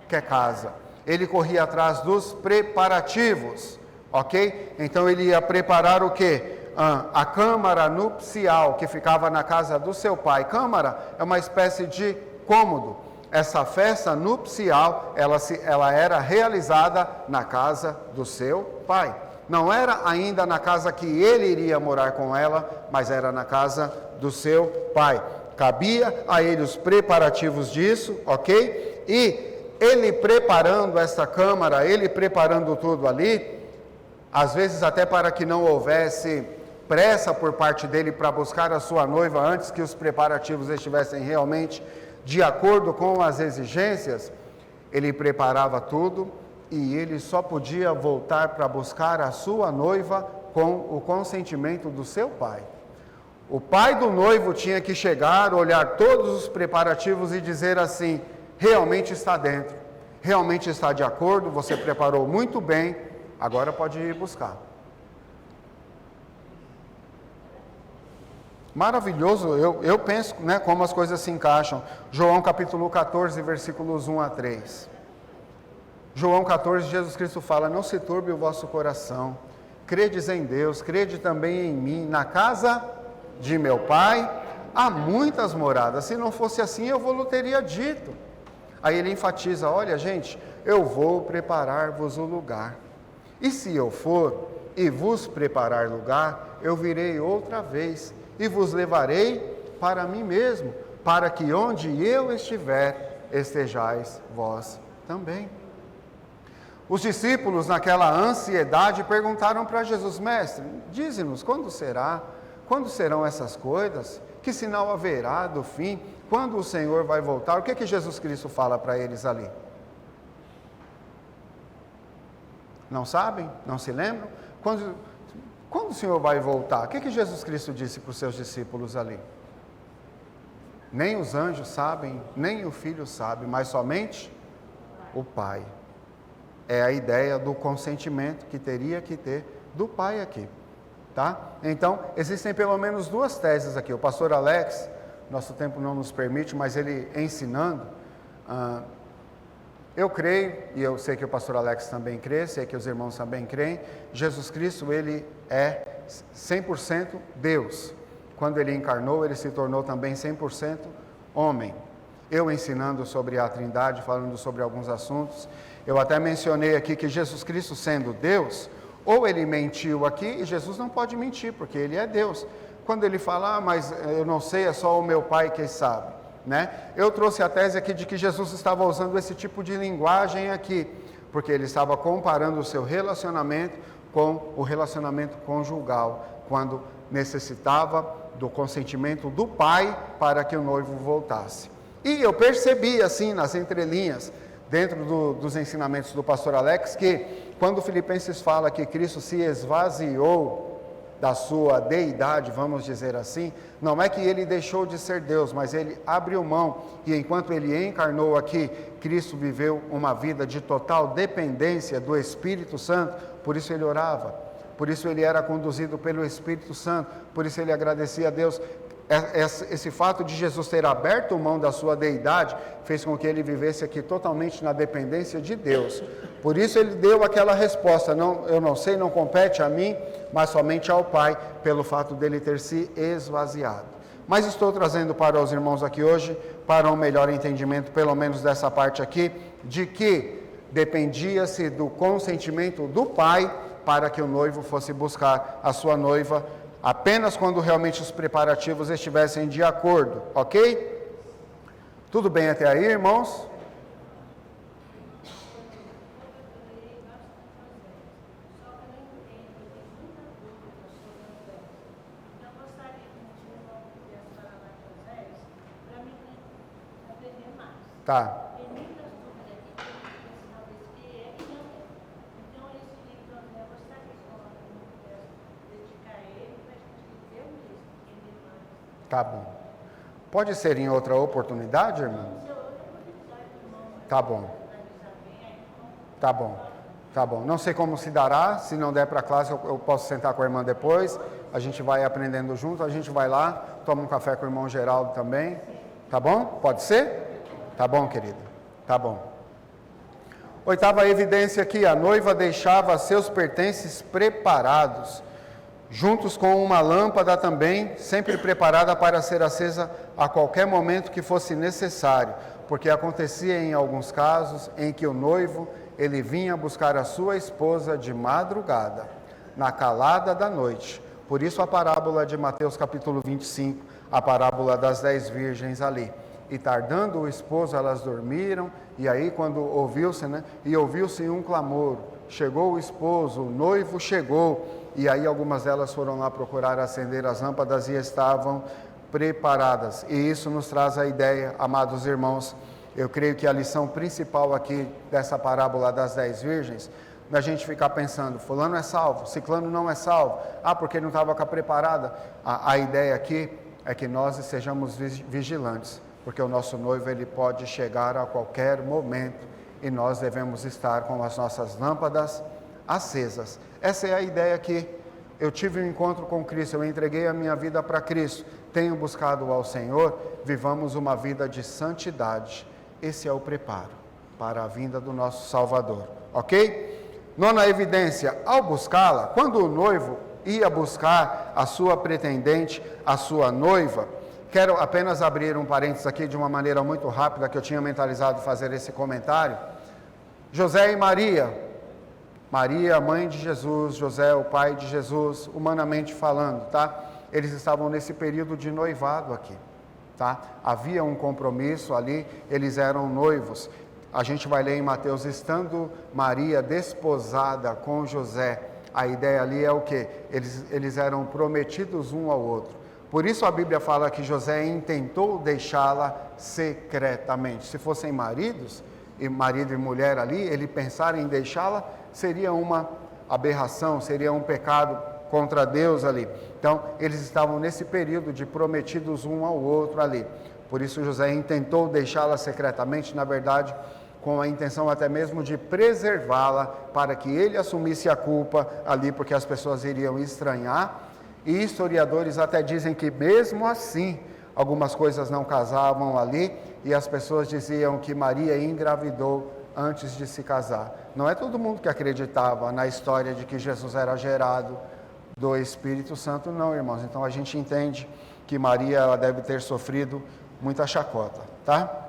quer casa. Ele corria atrás dos preparativos, ok? Então ele ia preparar o quê? A câmara nupcial que ficava na casa do seu pai. Câmara é uma espécie de cômodo. Essa festa nupcial, ela era realizada na casa do seu pai. Não era ainda na casa que ele iria morar com ela, mas era na casa do seu pai. Cabia a ele os preparativos disso, ok? E ele preparando essa câmara, ele preparando tudo ali, às vezes até para que não houvesse pressa por parte dele para buscar a sua noiva antes que os preparativos estivessem realmente de acordo com as exigências, ele preparava tudo e ele só podia voltar para buscar a sua noiva com o consentimento do seu pai. O pai do noivo tinha que chegar, olhar todos os preparativos e dizer assim, realmente está dentro, realmente está de acordo, você preparou muito bem, agora pode ir buscar. Maravilhoso, eu penso, né, como as coisas se encaixam. João capítulo 14, versículos 1 a 3. João 14, Jesus Cristo fala, não se turbe o vosso coração, credes em Deus, crede também em mim, na casa de meu pai há muitas moradas, se não fosse assim eu vou teria dito. Aí ele enfatiza, olha gente, eu vou preparar-vos o lugar, e se eu for e vos preparar lugar, eu virei outra vez e vos levarei para mim mesmo, para que onde eu estiver, estejais vós também. Os discípulos naquela ansiedade perguntaram para Jesus, mestre, dize-nos quando será? Quando serão essas coisas? Que sinal haverá do fim? Quando o Senhor vai voltar? O que Jesus Cristo fala para eles ali? Não sabem? Não se lembram? Quando o Senhor vai voltar? O que Jesus Cristo disse para os seus discípulos ali? Nem os anjos sabem, nem o Filho sabe, mas somente o Pai. É a ideia do consentimento que teria que ter do Pai aqui. Tá? Então, existem pelo menos duas teses aqui. O pastor Alex, nosso tempo não nos permite, mas ele ensinando, eu creio, e eu sei que o pastor Alex também crê, sei que os irmãos também creem, Jesus Cristo, ele é 100% Deus. Quando ele encarnou, ele se tornou também 100% homem. Eu ensinando sobre a Trindade, falando sobre alguns assuntos, eu até mencionei aqui que Jesus Cristo sendo Deus, ou ele mentiu aqui, e Jesus não pode mentir, porque ele é Deus. Quando ele fala, mas eu não sei, é só o meu Pai que sabe, né? Eu trouxe a tese aqui de que Jesus estava usando esse tipo de linguagem aqui, porque ele estava comparando o seu relacionamento com o relacionamento conjugal, quando necessitava do consentimento do pai para que o noivo voltasse. E eu percebi assim nas entrelinhas, dentro dos ensinamentos do pastor Alex, que quando Filipenses fala que Cristo se esvaziou da sua deidade, vamos dizer assim, não é que ele deixou de ser Deus, mas ele abriu mão, e enquanto ele encarnou aqui, Cristo viveu uma vida de total dependência do Espírito Santo, por isso ele orava, por isso ele era conduzido pelo Espírito Santo, por isso ele agradecia a Deus. Esse fato de Jesus ter aberto mão da sua deidade fez com que ele vivesse aqui totalmente na dependência de Deus. Por isso ele deu aquela resposta, eu não sei, não compete a mim, mas somente ao Pai, pelo fato dele ter se esvaziado. Mas estou trazendo para os irmãos aqui hoje, para um melhor entendimento, pelo menos dessa parte aqui, de que dependia-se do consentimento do Pai para que o noivo fosse buscar a sua noiva, apenas quando realmente os preparativos estivessem de acordo, ok? Tudo bem até aí, irmãos? Tá. Tá bom. Pode ser em outra oportunidade, irmão? Tá bom. Tá bom. Tá bom. Não sei como se dará, se não der para a classe, eu posso sentar com a irmã depois, a gente vai aprendendo junto, a gente vai lá, toma um café com o irmão Geraldo também. Tá bom? Pode ser? Tá bom, querido. Tá bom. Oitava evidência aqui, a noiva deixava seus pertences preparados, juntos com uma lâmpada também, sempre preparada para ser acesa a qualquer momento que fosse necessário, porque acontecia em alguns casos em que o noivo, ele vinha buscar a sua esposa de madrugada, na calada da noite. Por isso a parábola de Mateus capítulo 25, a parábola das 10 virgens ali. E tardando o esposo, elas dormiram, e aí quando ouviu-se, e ouviu-se um clamor, chegou o esposo, o noivo chegou, e aí algumas delas foram lá procurar acender as lâmpadas e estavam preparadas. E isso nos traz a ideia, amados irmãos, eu creio que a lição principal aqui dessa parábola das 10 virgens, da gente ficar pensando, fulano é salvo, ciclano não é salvo, porque não estava com a preparada. A ideia aqui é que nós sejamos vigilantes, porque o nosso noivo ele pode chegar a qualquer momento e nós devemos estar com as nossas lâmpadas acesas. Essa é a ideia que eu tive um encontro com Cristo, eu entreguei a minha vida para Cristo, tenho buscado ao Senhor, vivamos uma vida de santidade. Esse é o preparo para a vinda do nosso Salvador, ok? Nona evidência, ao buscá-la, quando o noivo ia buscar a sua pretendente, a sua noiva, quero apenas abrir um parênteses aqui de uma maneira muito rápida, que eu tinha mentalizado fazer esse comentário. José e Maria, Maria, mãe de Jesus, José, o pai de Jesus, humanamente falando, tá? Eles estavam nesse período de noivado aqui, tá? Havia um compromisso ali, eles eram noivos. A gente vai ler em Mateus, estando Maria desposada com José, a ideia ali é o quê? Eles eram prometidos um ao outro. Por isso a Bíblia fala que José intentou deixá-la secretamente. Se fossem maridos, e marido e mulher ali, ele pensar em deixá-la, seria uma aberração, seria um pecado contra Deus ali. Então, eles estavam nesse período de prometidos um ao outro ali. Por isso José intentou deixá-la secretamente, na verdade, com a intenção até mesmo de preservá-la, para que ele assumisse a culpa ali, porque as pessoas iriam estranhar. E historiadores até dizem que mesmo assim, algumas coisas não casavam ali, e as pessoas diziam que Maria engravidou antes de se casar. Não é todo mundo que acreditava na história de que Jesus era gerado do Espírito Santo, não, irmãos. Então a gente entende que Maria, ela deve ter sofrido muita chacota, tá?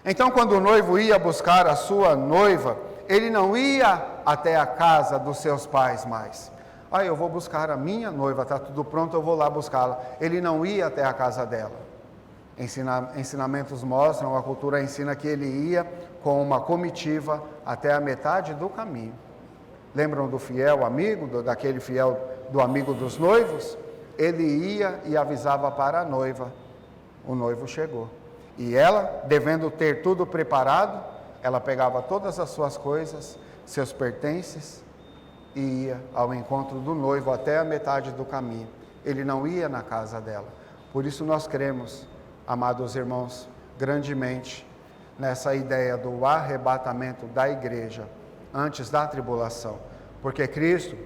Então, quando o noivo ia buscar a sua noiva, ele não ia até a casa dos seus pais mais. Eu vou buscar a minha noiva, está tudo pronto, eu vou lá buscá-la. Ele não ia até a casa dela. Ensinamentos mostram, a cultura ensina que ele ia com uma comitiva até a metade do caminho. Lembram do fiel amigo, daquele fiel do amigo dos noivos? Ele ia e avisava para a noiva, o noivo chegou. E ela, devendo ter tudo preparado, ela pegava todas as suas coisas, seus pertences, e ia ao encontro do noivo até a metade do caminho. Ele não ia na casa dela. Por isso nós cremos, amados irmãos, grandemente nessa ideia do arrebatamento da igreja antes da tribulação. Porque Cristo,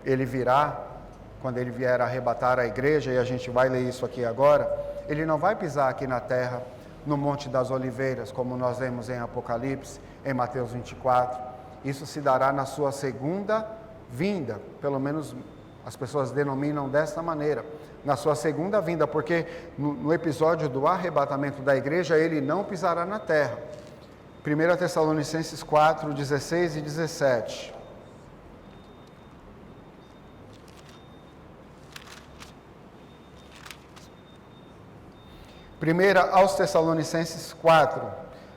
ele virá, quando ele vier arrebatar a igreja, e a gente vai ler isso aqui agora, ele não vai pisar aqui na terra, no Monte das Oliveiras, como nós lemos em Apocalipse, em Mateus 24. Isso se dará na sua segunda vinda, pelo menos as pessoas denominam desta maneira, na sua segunda vinda, porque no episódio do arrebatamento da igreja, ele não pisará na terra. 1 Tessalonicenses 4, 16 e 17. 1 aos Tessalonicenses 4,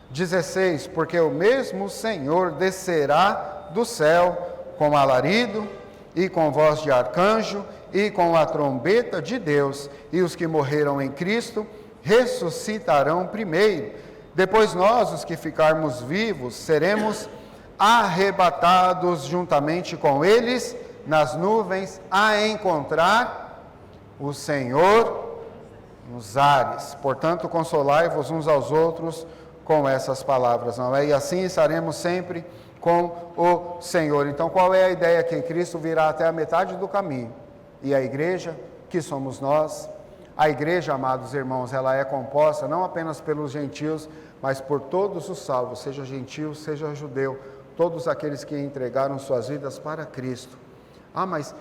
16, porque o mesmo Senhor descerá do céu com alarido e com voz de arcanjo e com a trombeta de Deus, e os que morreram em Cristo ressuscitarão primeiro. Depois nós, os que ficarmos vivos, seremos arrebatados juntamente com eles nas nuvens a encontrar o Senhor nos ares. Portanto, consolai-vos uns aos outros com essas palavras, não é? E assim estaremos sempre com o Senhor. Então, qual é a ideia aqui? Cristo virá até a metade do caminho. E a igreja, que somos nós, a igreja, amados irmãos, ela é composta não apenas pelos gentios, mas por todos os salvos, seja gentio, seja judeu, todos aqueles que entregaram suas vidas para Cristo. Mas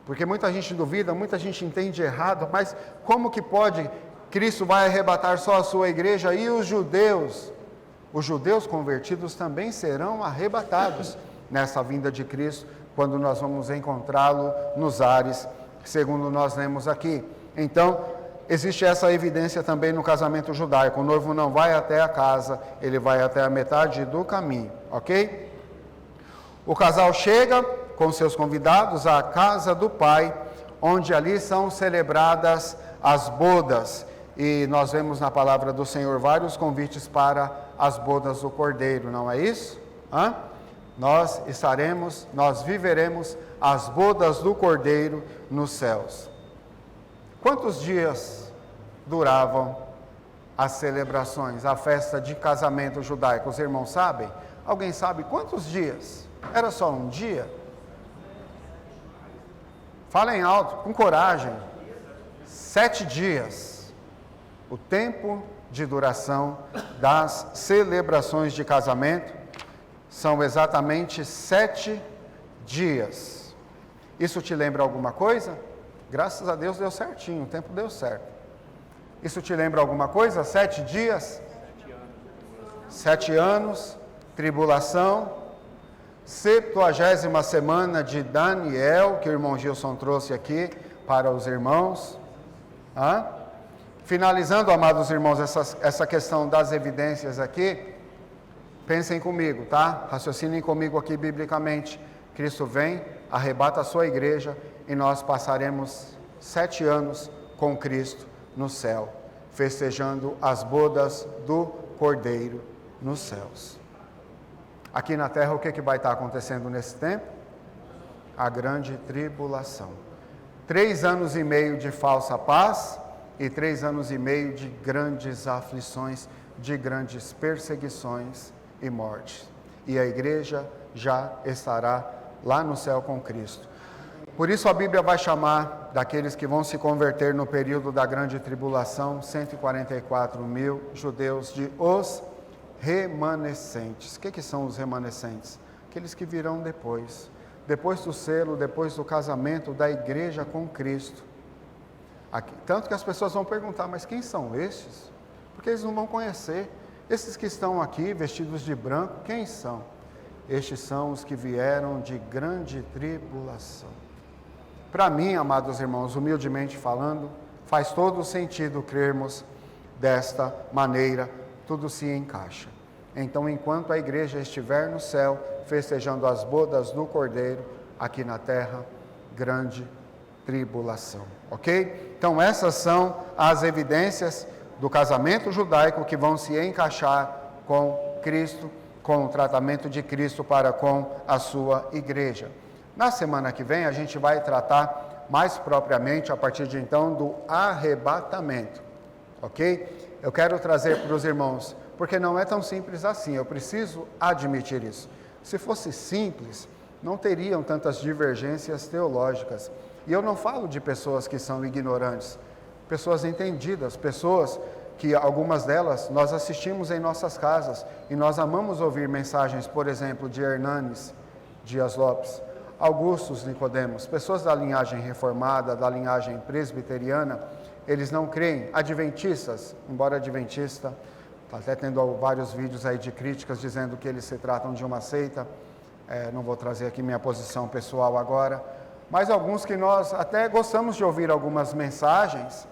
porque muita gente duvida, muita gente entende errado, mas como que pode? Cristo vai arrebatar só a sua igreja e os judeus? Os judeus convertidos também serão arrebatados nessa vinda de Cristo, quando nós vamos encontrá-lo nos ares, segundo nós lemos aqui. Então, existe essa evidência também no casamento judaico. O noivo não vai até a casa, ele vai até a metade do caminho, ok? O casal chega com seus convidados à casa do pai, onde ali são celebradas as bodas. E nós vemos na palavra do Senhor vários convites para as bodas do Cordeiro, não é isso? Nós viveremos as bodas do Cordeiro nos céus. Quantos dias duravam as celebrações, a festa de casamento judaico? Os irmãos sabem? Alguém sabe quantos dias? Era só um dia? Falem alto, com coragem. 7 dias. O tempo de duração das celebrações de casamento são exatamente 7 dias. Isso te lembra alguma coisa? Graças a Deus deu certinho, o tempo deu certo. Isso te lembra alguma coisa? 7 dias? 7 anos, tribulação. 70ª semana de Daniel, que o irmão Gilson trouxe aqui para os irmãos. Finalizando, amados irmãos, essa questão das evidências aqui, pensem comigo, tá? Raciocinem comigo aqui biblicamente. Cristo vem, arrebata a sua igreja e nós passaremos 7 anos com Cristo no céu, festejando as bodas do Cordeiro nos céus. Aqui na terra, o que vai estar acontecendo nesse tempo? A grande tribulação. 3 anos e meio de falsa paz e 3 anos e meio de grandes aflições, de grandes perseguições e morte. E a igreja já estará lá no céu com Cristo. Por isso a Bíblia vai chamar daqueles que vão se converter no período da grande tribulação, 144 mil judeus, de os remanescentes. O que são os remanescentes? Aqueles que virão depois do selo, depois do casamento da igreja com Cristo. Tanto que as pessoas vão perguntar, mas quem são estes? Porque eles não vão conhecer. Esses que estão aqui, vestidos de branco, quem são? Estes são os que vieram de grande tribulação. Para mim, amados irmãos, humildemente falando, faz todo sentido crermos desta maneira, tudo se encaixa. Então, enquanto a igreja estiver no céu, festejando as bodas do Cordeiro, aqui na terra, grande tribulação, ok? Então, essas são as evidências do casamento judaico que vão se encaixar com Cristo, com o tratamento de Cristo para com a sua igreja. Na semana que vem, a gente vai tratar mais propriamente, a partir de então, do arrebatamento, ok? Eu quero trazer para os irmãos, porque não é tão simples assim, eu preciso admitir isso. Se fosse simples, não teriam tantas divergências teológicas. E eu não falo de pessoas que são ignorantes, pessoas entendidas, pessoas que algumas delas nós assistimos em nossas casas e nós amamos ouvir mensagens, por exemplo, de Hernanes Dias Lopes, Augustus Nicodemos, pessoas da linhagem reformada, da linhagem presbiteriana. Eles não creem. Adventistas, embora adventista, está até tendo vários vídeos aí de críticas dizendo que eles se tratam de uma seita. Não vou trazer aqui minha posição pessoal agora, mas alguns que nós até gostamos de ouvir algumas mensagens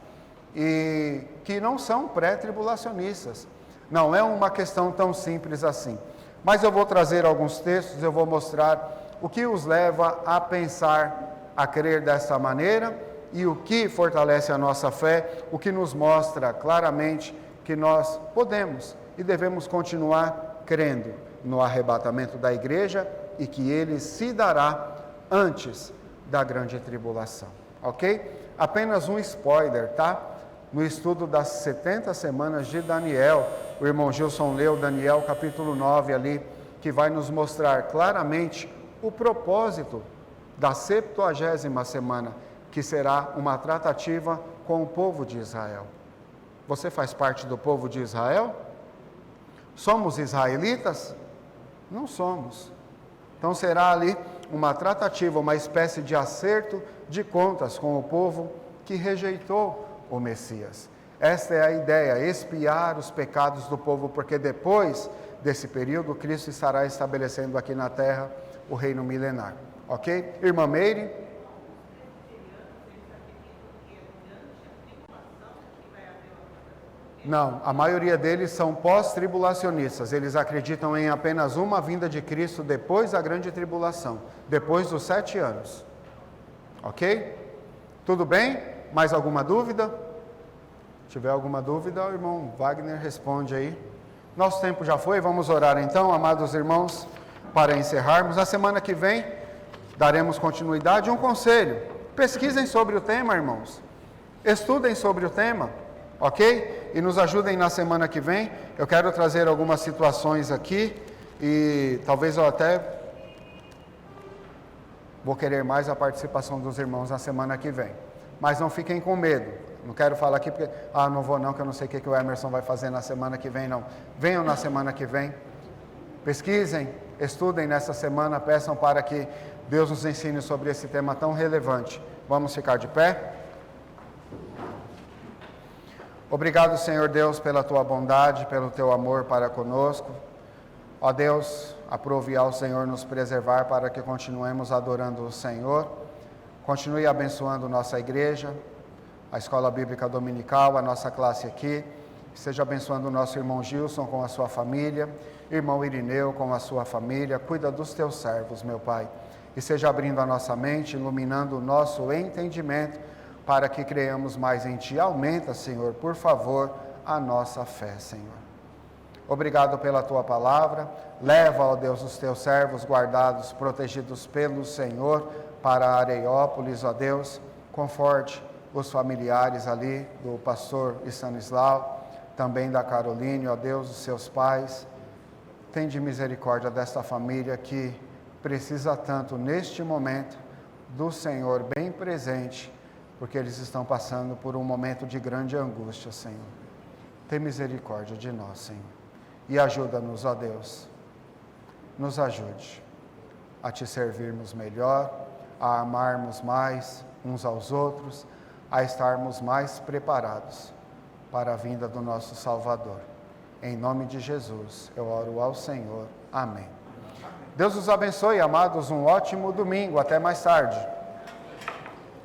e que não são pré-tribulacionistas. Não é uma questão tão simples assim. Mas eu vou trazer alguns textos, eu vou mostrar o que os leva a pensar, a crer dessa maneira e o que fortalece a nossa fé, o que nos mostra claramente que nós podemos e devemos continuar crendo no arrebatamento da igreja e que ele se dará antes da grande tribulação, ok? Apenas um spoiler, tá? No estudo das 70 semanas de Daniel, o irmão Gilson leu Daniel capítulo 9 ali, que vai nos mostrar claramente o propósito da 70ª semana, que será uma tratativa com o povo de Israel. Você faz parte do povo de Israel? Somos israelitas? Não somos. Então será ali uma tratativa, uma espécie de acerto de contas com o povo que rejeitou o Messias. Esta é a ideia, expiar os pecados do povo, porque depois desse período, Cristo estará estabelecendo aqui na terra o reino milenar. Ok? Irmã Meire? Não, a maioria deles são pós-tribulacionistas. Eles acreditam em apenas uma vinda de Cristo depois da grande tribulação, depois dos 7 anos. Ok? Tudo bem? Mais alguma dúvida? Se tiver alguma dúvida, o irmão Wagner responde aí. Nosso tempo já foi, vamos orar então, amados irmãos, para encerrarmos. Na semana que vem, daremos continuidade. Um conselho: pesquisem sobre o tema, irmãos. Estudem sobre o tema, ok? E nos ajudem na semana que vem. Eu quero trazer algumas situações aqui e talvez eu até vou querer mais a participação dos irmãos na semana que vem. Mas não fiquem com medo. Não quero falar aqui porque, não vou não, que eu não sei o que o Emerson vai fazer na semana que vem, não. Venham na semana que vem. Pesquisem, estudem nessa semana, peçam para que Deus nos ensine sobre esse tema tão relevante. Vamos ficar de pé? Obrigado, Senhor Deus, pela Tua bondade, pelo Teu amor para conosco. Ó Deus, aprove ao Senhor nos preservar para que continuemos adorando o Senhor. Continue abençoando nossa igreja, a Escola Bíblica Dominical, a nossa classe aqui. Esteja abençoando o nosso irmão Gilson com a sua família, irmão Irineu com a sua família. Cuida dos Teus servos, meu Pai. E seja abrindo a nossa mente, iluminando o nosso entendimento, para que creamos mais em Ti. Aumenta, Senhor, por favor, a nossa fé, Senhor. Obrigado pela Tua palavra. Leva, ó Deus, os Teus servos guardados, protegidos pelo Senhor, para Areiópolis, ó Deus. Conforte os familiares ali do pastor Stanislau, também da Caroline, ó Deus, os seus pais. Tende misericórdia desta família que precisa tanto, neste momento, do Senhor bem presente, porque eles estão passando por um momento de grande angústia, Senhor. Tem misericórdia de nós, Senhor. E ajuda-nos, ó Deus. Nos ajude a Te servirmos melhor, a amarmos mais uns aos outros, a estarmos mais preparados para a vinda do nosso Salvador. Em nome de Jesus, eu oro ao Senhor. Amém. Deus os abençoe, amados. Um ótimo domingo. Até mais tarde.